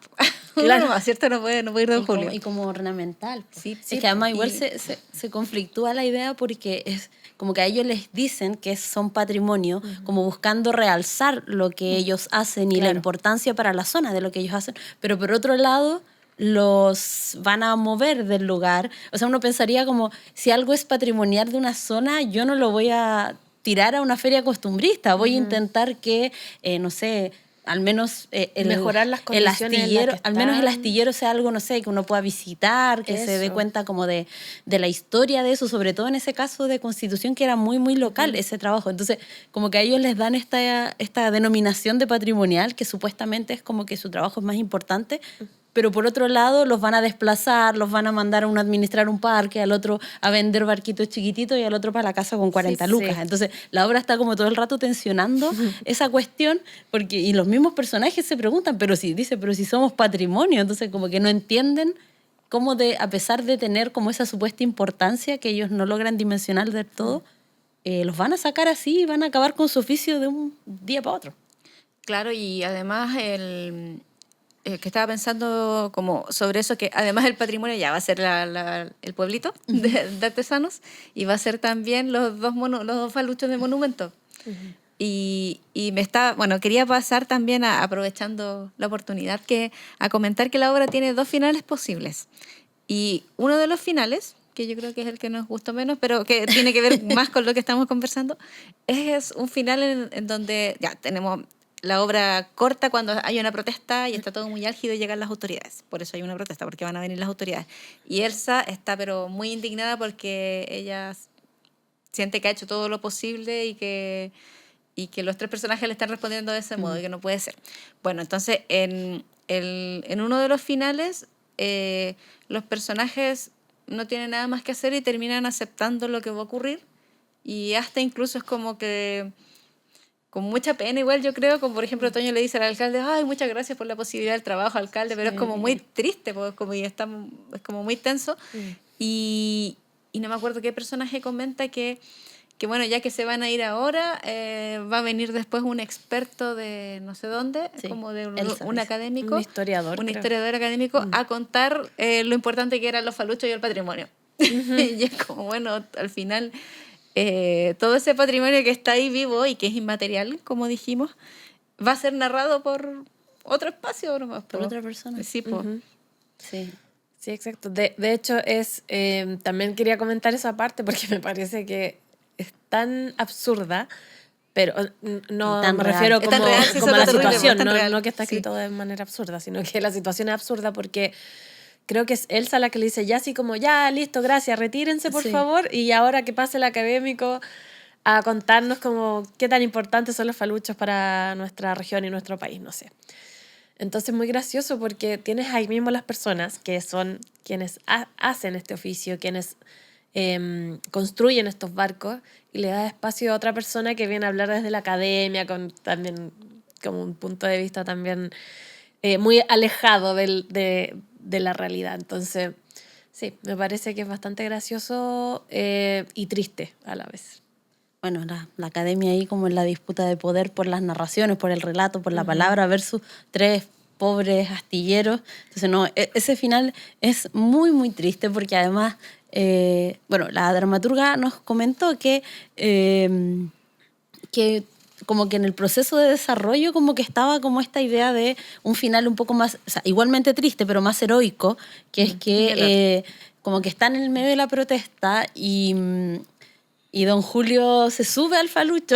Claro, nomás, ¿cierto? No puede ir don Julio. Y como ornamental. Sí, es que además igual se conflictúa la idea porque es como que a ellos les dicen que son patrimonio, como buscando realzar lo que ellos hacen y la importancia para la zona de lo que ellos hacen, pero por otro lado los van a mover del lugar. O sea, uno pensaría como, si algo es patrimonial de una zona, yo no lo voy a tirar a una feria costumbrista, voy a intentar que, no sé, al menos mejorar las condiciones el astillero, en las que al menos el están. astillero sea algo, no sé, que uno pueda visitar, que se dé cuenta como de la historia de eso, sobre todo en ese caso de Constitución que era muy, muy local ese trabajo. Entonces, como que a ellos les dan esta denominación de patrimonial que supuestamente es como que su trabajo es más importante, pero por otro lado los van a desplazar, los van a mandar a uno a administrar un parque, al otro a vender barquitos chiquititos y al otro para la casa con 40 lucas. Entonces la obra está como todo el rato tensionando esa cuestión, y los mismos personajes se preguntan, pero si somos patrimonio, entonces como que no entienden cómo a pesar de tener como esa supuesta importancia que ellos no logran dimensionar del todo, los van a sacar así y van a acabar con su oficio de un día para otro. Claro, y además que estaba pensando como sobre eso, que además el patrimonio ya va a ser el pueblito de artesanos y va a ser también los dos faluchos de monumento. Y quería pasar también, aprovechando la oportunidad, a comentar que la obra tiene 2 finales posibles. Y uno de los finales, que yo creo que es el que nos gustó menos, pero que tiene que ver más con lo que estamos conversando, es un final en donde ya tenemos la obra corta cuando hay una protesta y está todo muy álgido y llegan las autoridades. Por eso hay una protesta, porque van a venir las autoridades. Y Elsa está pero muy indignada porque ella siente que ha hecho todo lo posible y que los 3 personajes le están respondiendo de ese modo y que no puede ser. Bueno, entonces en uno de los finales los personajes no tienen nada más que hacer y terminan aceptando lo que va a ocurrir, y hasta incluso es como que con mucha pena igual, yo creo, como por ejemplo Toño le dice al alcalde, ay, muchas gracias por la posibilidad del trabajo, alcalde, pero es como muy triste, pues, es como muy tenso. Y no me acuerdo qué personaje comenta que bueno, ya que se van a ir ahora, va a venir después un experto de no sé dónde, como de un académico, un historiador académico, a contar lo importante que eran los faluchos y el patrimonio. Y es como, bueno, al final todo ese patrimonio que está ahí vivo y que es inmaterial, como dijimos, va a ser narrado por otro espacio, ¿no? Por otra persona. Sí, pues. Sí, exacto. De hecho, también quería comentar esa parte porque me parece que es tan absurda, Pero no Tan me real. refiero Es tan como, real, sí, como eso a la es lo terrible, situación, es tan no, real. no que está Sí. escrito de manera absurda, sino que la situación es absurda porque creo que es Elsa la que le dice ya así como, ya, listo, gracias, retírense por Sí. favor, y ahora que pase el académico a contarnos como qué tan importantes son los faluchos para nuestra región y nuestro país, no sé. Entonces muy gracioso porque tienes ahí mismo las personas que son quienes hacen este oficio, quienes construyen estos barcos, y le da espacio a otra persona que viene a hablar desde la academia, con también como un punto de vista también muy alejado de la realidad. Entonces, sí, me parece que es bastante gracioso y triste a la vez. Bueno, la academia ahí como en la disputa de poder por las narraciones, por el relato, por la palabra versus 3 pobres astilleros. Entonces, no, ese final es muy, muy triste porque además, bueno, la dramaturga nos comentó que como que en el proceso de desarrollo como que estaba como esta idea de un final un poco más, o sea, igualmente triste, pero más heroico, que es que como que están en el medio de la protesta y don Julio se sube al falucho.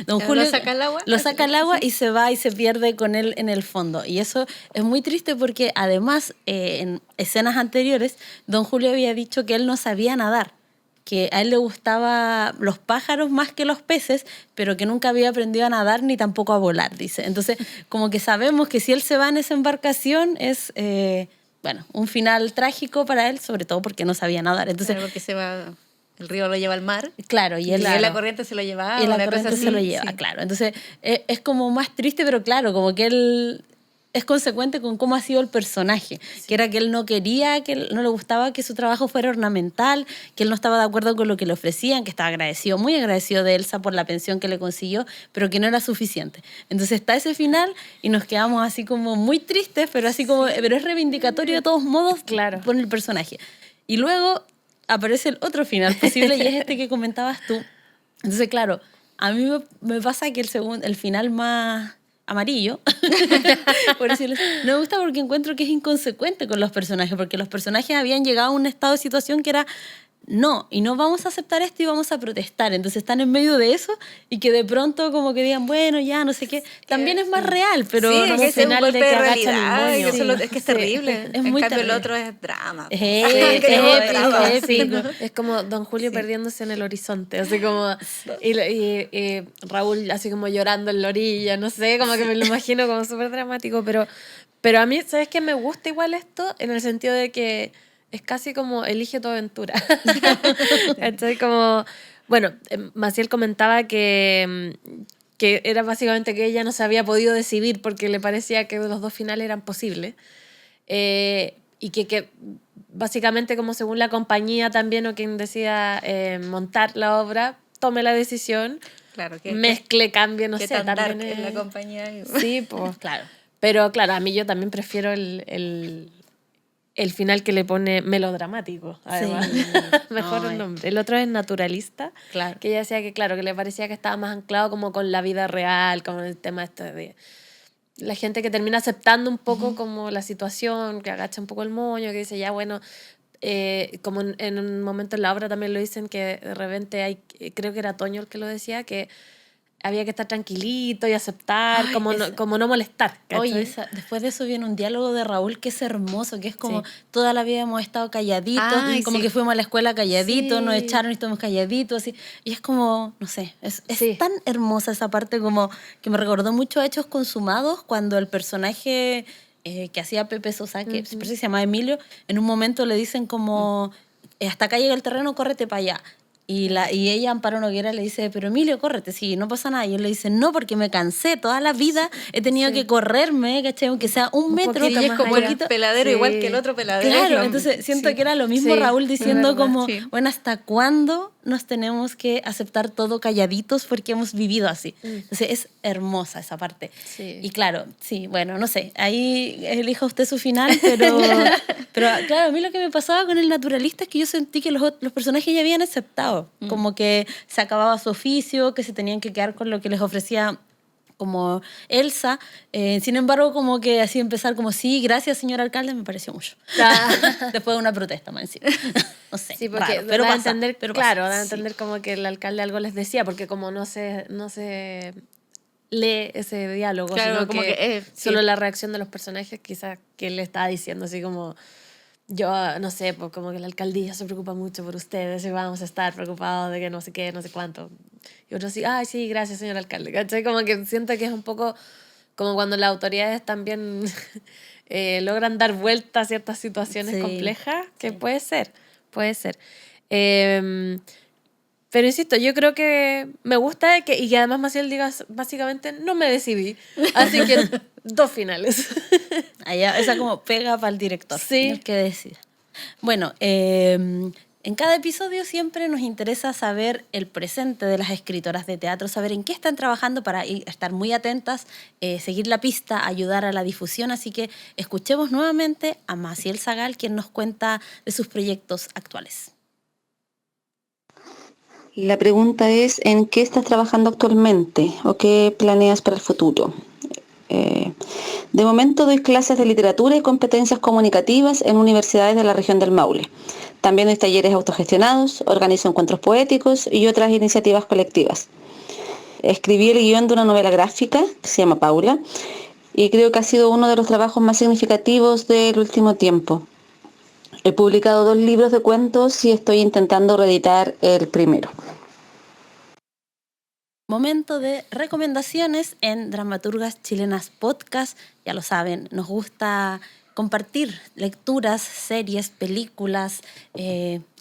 Don Julio ¿Lo saca al agua? Lo saca al agua y se va y se pierde con él en el fondo. Y eso es muy triste porque además en escenas anteriores don Julio había dicho que él no sabía nadar, que a él le gustaban los pájaros más que los peces, pero que nunca había aprendido a nadar ni tampoco a volar, dice. Entonces, como que sabemos que si él se va en esa embarcación es, bueno, un final trágico para él, sobre todo porque no sabía nadar. Entonces, Claro, porque se va, el río lo lleva al mar. claro, y él... Y la corriente se lo lleva. Y la una cosa corriente así, se lo lleva, sí. claro. Entonces, es como más triste, pero claro, como que él es consecuente con cómo ha sido el personaje, que era que él no quería, que no le gustaba que su trabajo fuera ornamental, que él no estaba de acuerdo con lo que le ofrecían, que estaba agradecido, muy agradecido de Elsa por la pensión que le consiguió, pero que no era suficiente. Entonces está ese final y nos quedamos así como muy tristes, pero así como, pero es reivindicatorio de todos modos Claro. por el personaje. Y luego aparece el otro final posible y es este que comentabas tú. Entonces, claro, a mí me pasa que el final más amarillo, por decirlo así, no me gusta porque encuentro que es inconsecuente con los personajes, porque los personajes habían llegado a un estado de situación que era no, y no vamos a aceptar esto y vamos a protestar. Entonces están en medio de eso y que de pronto como que digan, bueno, ya, no sé qué. También es más real, pero Sí, no es que sé. es un golpe de que agachan el realidad. moño. Y eso Sí. es que es Sí. terrible. Es En muy cambio, el terrible. otro es drama. Es épico. Es como don Julio perdiéndose en el horizonte, así como y Raúl así como llorando en la orilla, no sé, como que me lo imagino como súper dramático, pero a mí, ¿sabes qué? Me gusta igual esto en el sentido de que es casi como elige tu aventura. Entonces como, bueno, Maciel comentaba que era básicamente que ella no se había podido decidir porque le parecía que los dos finales eran posibles. Y que básicamente como según la compañía también o quien decida montar la obra, tome la decisión, Claro, que mezcle, cambie, no que sé, tan dark también es la compañía. Sí, pues Claro. pero claro, a mí yo también prefiero el final que le pone melodramático, además. Sí. Mejor No, el nombre. El otro es naturalista, Claro. que ella decía que, claro, que le parecía que estaba más anclado como con la vida real, con el tema este de la gente que termina aceptando un poco como la situación, que agacha un poco el moño, que dice, ya, bueno, como en un momento en la obra también lo dicen que de repente hay, creo que era Toño el que lo decía, que había que estar tranquilito y aceptar, Ay, como no molestar. ¿cachai? Oye, después de eso viene un diálogo de Raúl que es hermoso, que es como Sí. toda la vida hemos estado calladitos, Ay, como sí. que fuimos a la escuela calladitos, Sí. nos echaron y estamos calladitos, así. Y es como, no sé, es Sí. tan hermosa esa parte como que me recordó mucho a Hechos Consumados, cuando el personaje que hacía Pepe Sosa, que siempre se llama Emilio, en un momento le dicen como, hasta acá llega el terreno, córrete para allá. Y ella, Amparo Noguera, le dice, pero Emilio, córrete, sí, no pasa nada. Y él le dice, no, porque me cansé, toda la vida he tenido que correrme, ¿cachai? Aunque sea un metro. poquito Y es más como allá. el peladero Sí. igual que el otro peladero. Claro, Es lo- entonces siento sí. que era lo mismo Sí, Raúl es diciendo verdad, como, sí. bueno, ¿hasta cuándo nos tenemos que aceptar todo calladitos porque hemos vivido así? Entonces es hermosa esa parte. Sí. Y claro, sí, bueno, no sé, ahí elija usted su final, pero claro, a mí lo que me pasaba con el naturalista es que yo sentí que los personajes ya habían aceptado, como que se acababa su oficio, que se tenían que quedar con lo que les ofrecía como Elsa. Sin embargo, como que así empezar como, sí, gracias, señor alcalde, me pareció mucho. Después de una protesta más encima. No sé, Sí, porque raro, pero da a pasa, entender, pero claro, pasa. da a Sí. entender como que el alcalde algo les decía, porque como no se lee ese diálogo, Claro, sino como que que, solo sí. la reacción de los personajes, quizás que él le estaba diciendo así como, yo no sé, pues como que la alcaldía se preocupa mucho por ustedes y vamos a estar preocupados de que no sé qué, no sé cuánto. Y otros sí, ay, sí, gracias, señor alcalde. ¿Cachai? Como que siento que es un poco como cuando las autoridades también logran dar vuelta a ciertas situaciones Sí, complejas, que sí. puede ser, puede ser. Pero insisto, yo creo que me gusta y que además Maciel diga básicamente no me decidí. Así que 2 finales. Allá, esa como pega para el director, Sí. el que decida. Bueno, en cada episodio siempre nos interesa saber el presente de las escritoras de teatro, saber en qué están trabajando para estar muy atentas, seguir la pista, ayudar a la difusión. Así que escuchemos nuevamente a Maciel Zagal, quien nos cuenta de sus proyectos actuales. La pregunta es, ¿en qué estás trabajando actualmente o qué planeas para el futuro? De momento doy clases de literatura y competencias comunicativas en universidades de la región del Maule. También doy talleres autogestionados, organizo encuentros poéticos y otras iniciativas colectivas. Escribí el guión de una novela gráfica que se llama Paula y creo que ha sido uno de los trabajos más significativos del último tiempo. He publicado 2 libros de cuentos y estoy intentando reeditar el primero. Momento de recomendaciones en Dramaturgas Chilenas Podcast. Ya lo saben, nos gusta compartir lecturas, series, películas,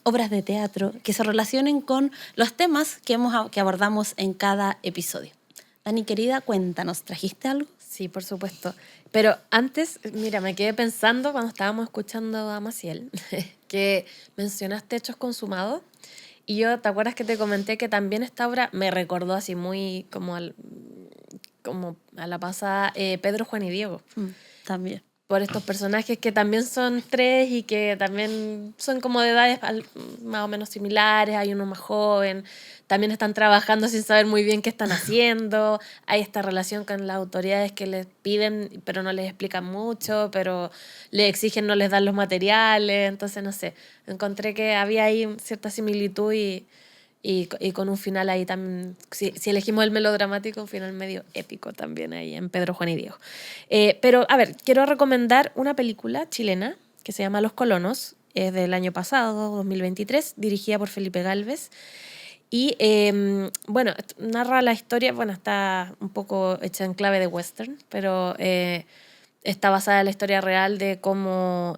obras de teatro que se relacionen con los temas que abordamos en cada episodio. Dani, querida, cuéntanos, ¿trajiste algo? Sí, por supuesto. Pero antes, mira, me quedé pensando cuando estábamos escuchando a Maciel, que mencionaste Hechos Consumados. Y yo, ¿te acuerdas que te comenté que también esta obra me recordó así muy como a la pasada Pedro, Juan y Diego? También. Por estos personajes que también son 3 y que también son como de edades más o menos similares, hay uno más joven, también están trabajando sin saber muy bien qué están haciendo, hay esta relación con las autoridades que les piden pero no les explican mucho, pero les exigen, no les dan los materiales, entonces no sé, encontré que había ahí cierta similitud y con un final ahí también, si elegimos el melodramático, un final medio épico también ahí en Pedro, Juan y Diego. Pero, a ver, quiero recomendar una película chilena que se llama Los Colonos, es del año pasado, 2023, dirigida por Felipe Gálvez. Y, bueno, narra la historia, bueno, está un poco hecha en clave de western, pero está basada en la historia real de cómo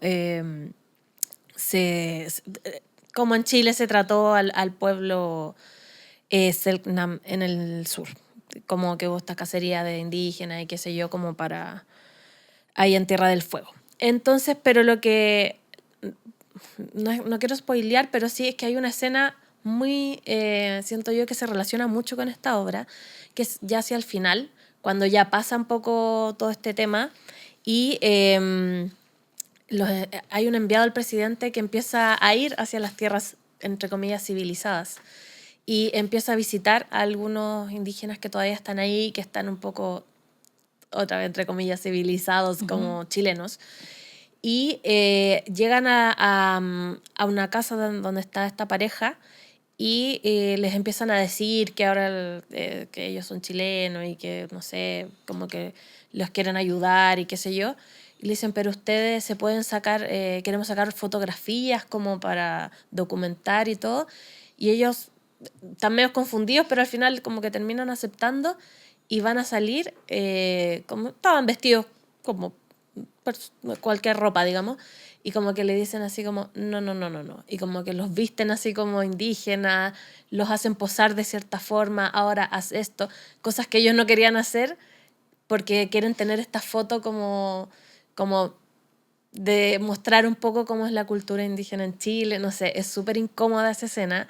cómo en Chile se trató al pueblo Selknam en el sur. Como que hubo esta cacería de indígenas y qué sé yo, como para ahí en Tierra del Fuego. Entonces, pero lo que no quiero spoilear, pero sí es que hay una escena muy, siento yo que se relaciona mucho con esta obra, que es ya hacia el final, cuando ya pasa un poco todo este tema y hay un enviado del presidente que empieza a ir hacia las tierras, entre comillas, civilizadas y empieza a visitar a algunos indígenas que todavía están ahí, que están un poco, otra vez, entre comillas, civilizados como chilenos. Y llegan a una casa donde está esta pareja y les empiezan a decir que ahora que ellos son chilenos y que, no sé, como que los quieren ayudar y qué sé yo. Y le dicen, pero ustedes se pueden sacar, queremos sacar fotografías como para documentar y todo. Y ellos están medio confundidos, pero al final como que terminan aceptando y van a salir, como estaban vestidos como cualquier ropa, digamos, y como que le dicen así como, no, y como que los visten así como indígenas, los hacen posar de cierta forma, ahora haz esto, cosas que ellos no querían hacer porque quieren tener esta foto como de mostrar un poco cómo es la cultura indígena en Chile, no sé, es súper incómoda esa escena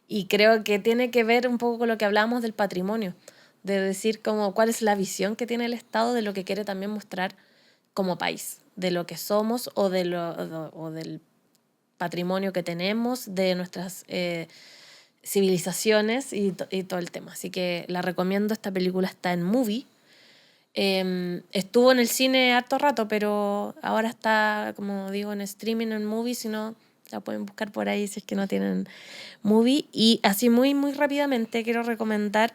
y creo que tiene que ver un poco con lo que hablábamos del patrimonio, de decir como cuál es la visión que tiene el Estado de lo que quiere también mostrar como país, de lo que somos o del patrimonio que tenemos, de nuestras civilizaciones y todo el tema. Así que la recomiendo, esta película está en Movie, Estuvo en el cine harto rato, pero ahora está, como digo, en streaming, en Movie, si no, la pueden buscar por ahí si es que no tienen Movie. Y así muy, muy rápidamente quiero recomendar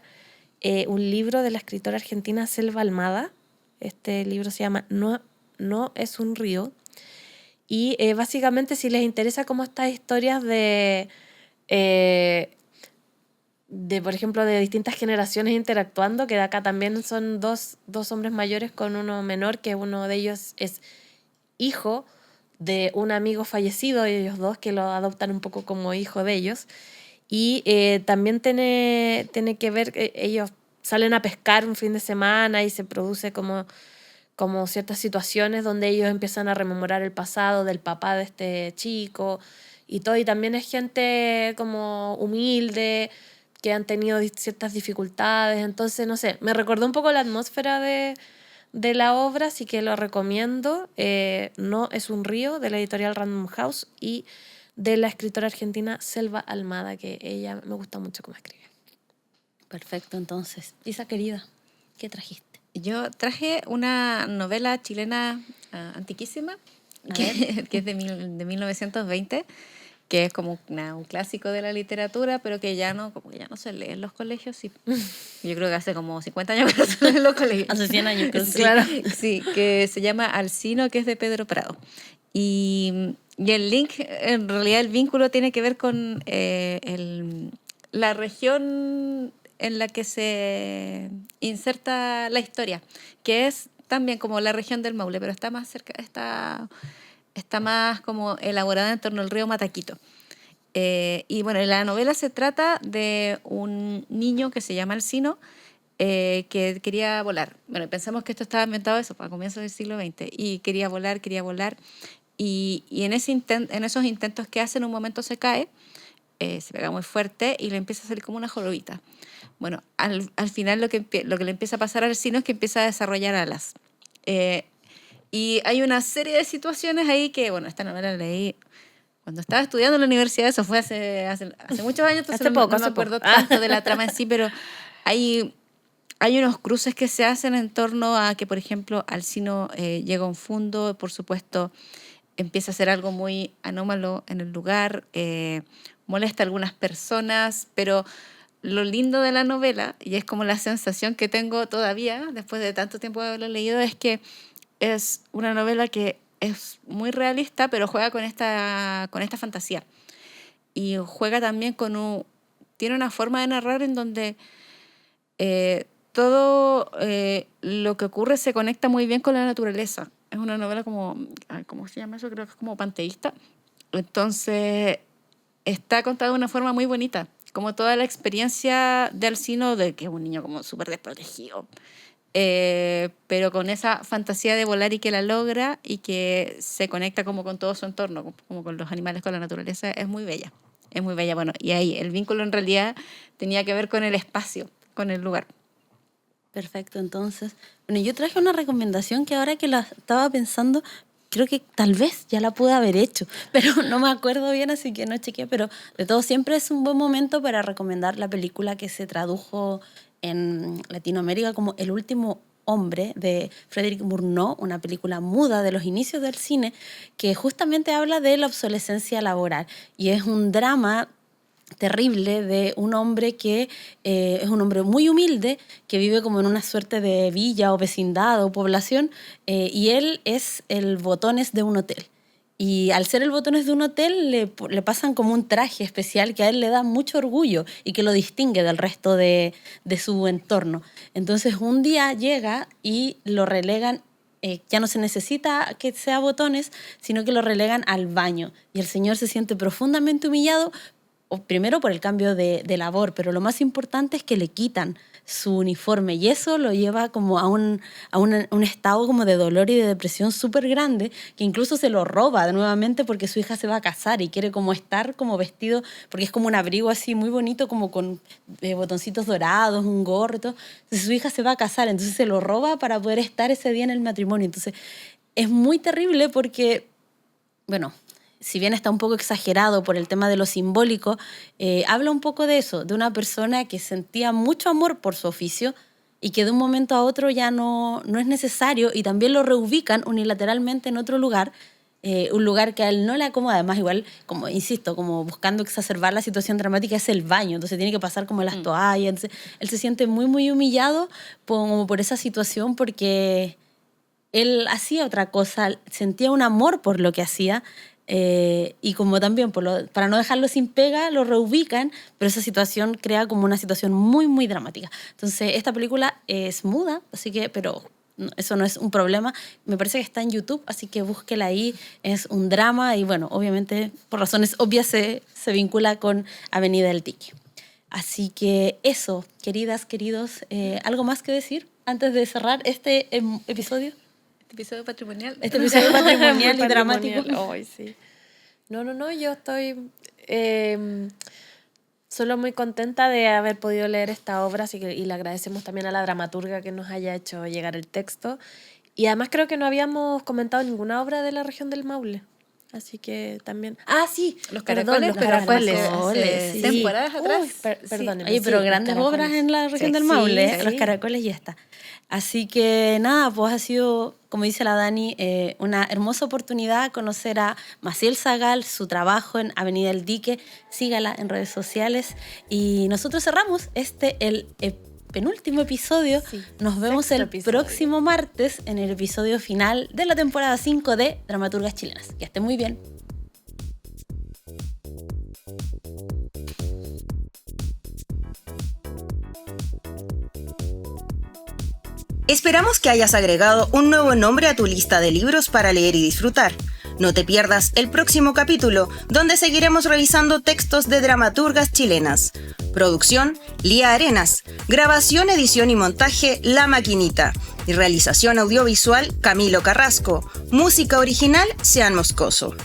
un libro de la escritora argentina Selva Almada. Este libro se llama No es un río. Y básicamente, si les interesa como estas historias de, por ejemplo, de distintas generaciones interactuando, que de acá también son dos hombres mayores con uno menor, que uno de ellos es hijo de un amigo fallecido, ellos dos, que lo adoptan un poco como hijo de ellos. Y también tiene que ver, ellos salen a pescar un fin de semana y se produce como ciertas situaciones donde ellos empiezan a rememorar el pasado del papá de este chico y todo. Y también es gente como humilde, que han tenido ciertas dificultades. Entonces, no sé, me recordó un poco la atmósfera de la obra, así que lo recomiendo. No es un río, de la editorial Random House y de la escritora argentina Selva Almada, que ella me gusta mucho cómo escribe. Perfecto, entonces. Isa, querida, ¿qué trajiste? Yo traje una novela chilena antiquísima, que es de 1920, que es como un clásico de la literatura, pero que ya no se lee en los colegios. Sí. Yo creo que hace como 50 años que no se lee en los colegios. Hace 100 años, creo. Sí, claro. Sí, que se llama Alcino, que es de Pedro Prado. Y el link, en realidad el vínculo tiene que ver con la región en la que se inserta la historia, que es también como la región del Maule, pero está más cerca, está más como elaborada en torno al río Mataquito. Y bueno, la novela se trata de un niño que se llama Alcino, que quería volar. Bueno, pensamos que esto estaba inventado eso a comienzos del siglo XX, y quería volar, y en esos intentos que hace, en un momento se cae, se pega muy fuerte y le empieza a salir como una jorobita. Bueno, al final lo que le empieza a pasar al Alcino es que empieza a desarrollar alas. Y hay una serie de situaciones ahí que, bueno, esta novela la leí cuando estaba estudiando en la universidad, eso fue hace muchos años, entonces no me acuerdo tanto de la trama en sí, pero hay unos cruces que se hacen en torno a que, por ejemplo, Alcino llega a un fundo, por supuesto, empieza a hacer algo muy anómalo en el lugar, molesta a algunas personas, pero lo lindo de la novela, y es como la sensación que tengo todavía, después de tanto tiempo de haberlo leído, es que es una novela que es muy realista, pero juega con esta fantasía. Y juega también tiene una forma de narrar en donde todo lo que ocurre se conecta muy bien con la naturaleza. Es una novela como, ¿cómo se llama eso? Creo que es como panteísta. Entonces, está contada de una forma muy bonita, como toda la experiencia de Alcino, de que es un niño como súper desprotegido, pero con esa fantasía de volar y que la logra y que se conecta como con todo su entorno, como con los animales, con la naturaleza. Es muy bella, es muy bella. Bueno, y ahí el vínculo en realidad tenía que ver con el espacio, con el lugar. Perfecto, entonces. Bueno, yo traje una recomendación que ahora que la estaba pensando, creo que tal vez ya la pude haber hecho, pero no me acuerdo bien, así que no chequeé. Pero de todo, siempre es un buen momento para recomendar la película que se tradujo en Latinoamérica como El último hombre, de Frédéric Murnau, una película muda de los inicios del cine, que justamente habla de la obsolescencia laboral. Y es un drama terrible de un hombre que es un hombre muy humilde, que vive como en una suerte de villa o vecindad o población, y él es el botones de un hotel. Y al ser el botones de un hotel le pasan como un traje especial que a él le da mucho orgullo y que lo distingue del resto de su entorno. Entonces un día llega y lo relegan, ya no se necesita que sea botones, sino que lo relegan al baño. Y el señor se siente profundamente humillado, primero por el cambio de labor, pero lo más importante es que le quitan su uniforme y eso lo lleva como a un estado como de dolor y de depresión súper grande, que incluso se lo roba nuevamente porque su hija se va a casar y quiere como estar como vestido, porque es como un abrigo así muy bonito, como con botoncitos dorados, un gorro y todo. Entonces su hija se va a casar, entonces se lo roba para poder estar ese día en el matrimonio. Entonces es muy terrible porque, bueno, si bien está un poco exagerado por el tema de lo simbólico, habla un poco de eso, de una persona que sentía mucho amor por su oficio y que de un momento a otro ya no es necesario, y también lo reubican unilateralmente en otro lugar, un lugar que a él no le acomoda. Además, igual, como insisto, como buscando exacerbar la situación dramática, es el baño, entonces tiene que pasar como las toallas. Entonces, él se siente muy, muy humillado por esa situación, porque él hacía otra cosa, sentía un amor por lo que hacía, y como también para no dejarlo sin pega, lo reubican, pero esa situación crea como una situación muy, muy dramática. Entonces, esta película es muda, así que, pero eso no es un problema. Me parece que está en YouTube, así que búsquela ahí. Es un drama y, bueno, obviamente, por razones obvias, se vincula con Avenida del Dique. Así que eso, queridas, queridos, ¿algo más que decir antes de cerrar este episodio? Episodio patrimonial. Este episodio patrimonial y dramático. Ay, sí. No, yo estoy solo muy contenta de haber podido leer esta obra, y le agradecemos también a la dramaturga que nos haya hecho llegar el texto. Y además creo que no habíamos comentado ninguna obra de la región del Maule. Así que también... Ah, sí. Los Caracoles, los Caracoles. hace temporadas atrás. Perdónenme. Oye, pero sí, grandes Caracoles. obras en la región Sí, del Maule, sí, Los sí. Caracoles y esta. Así que nada, pues ha sido, como dice la Dani, una hermosa oportunidad conocer a Maciel Zagal, su trabajo en Avenida del Dique. Sígala en redes sociales. Y nosotros cerramos el penúltimo episodio. Sí, Nos vemos sexto el episodio. próximo martes en el episodio final de la temporada 5 de Dramaturgas Chilenas. Que estén muy bien. Esperamos que hayas agregado un nuevo nombre a tu lista de libros para leer y disfrutar. No te pierdas el próximo capítulo, donde seguiremos revisando textos de dramaturgas chilenas. Producción, Lía Arenas. Grabación, edición y montaje, La Maquinita. Y realización audiovisual, Camilo Carrasco. Música original, Sean Moscoso.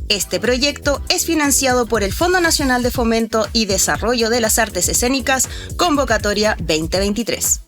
Este proyecto es financiado por el Fondo Nacional de Fomento y Desarrollo de las Artes Escénicas, Convocatoria 2023.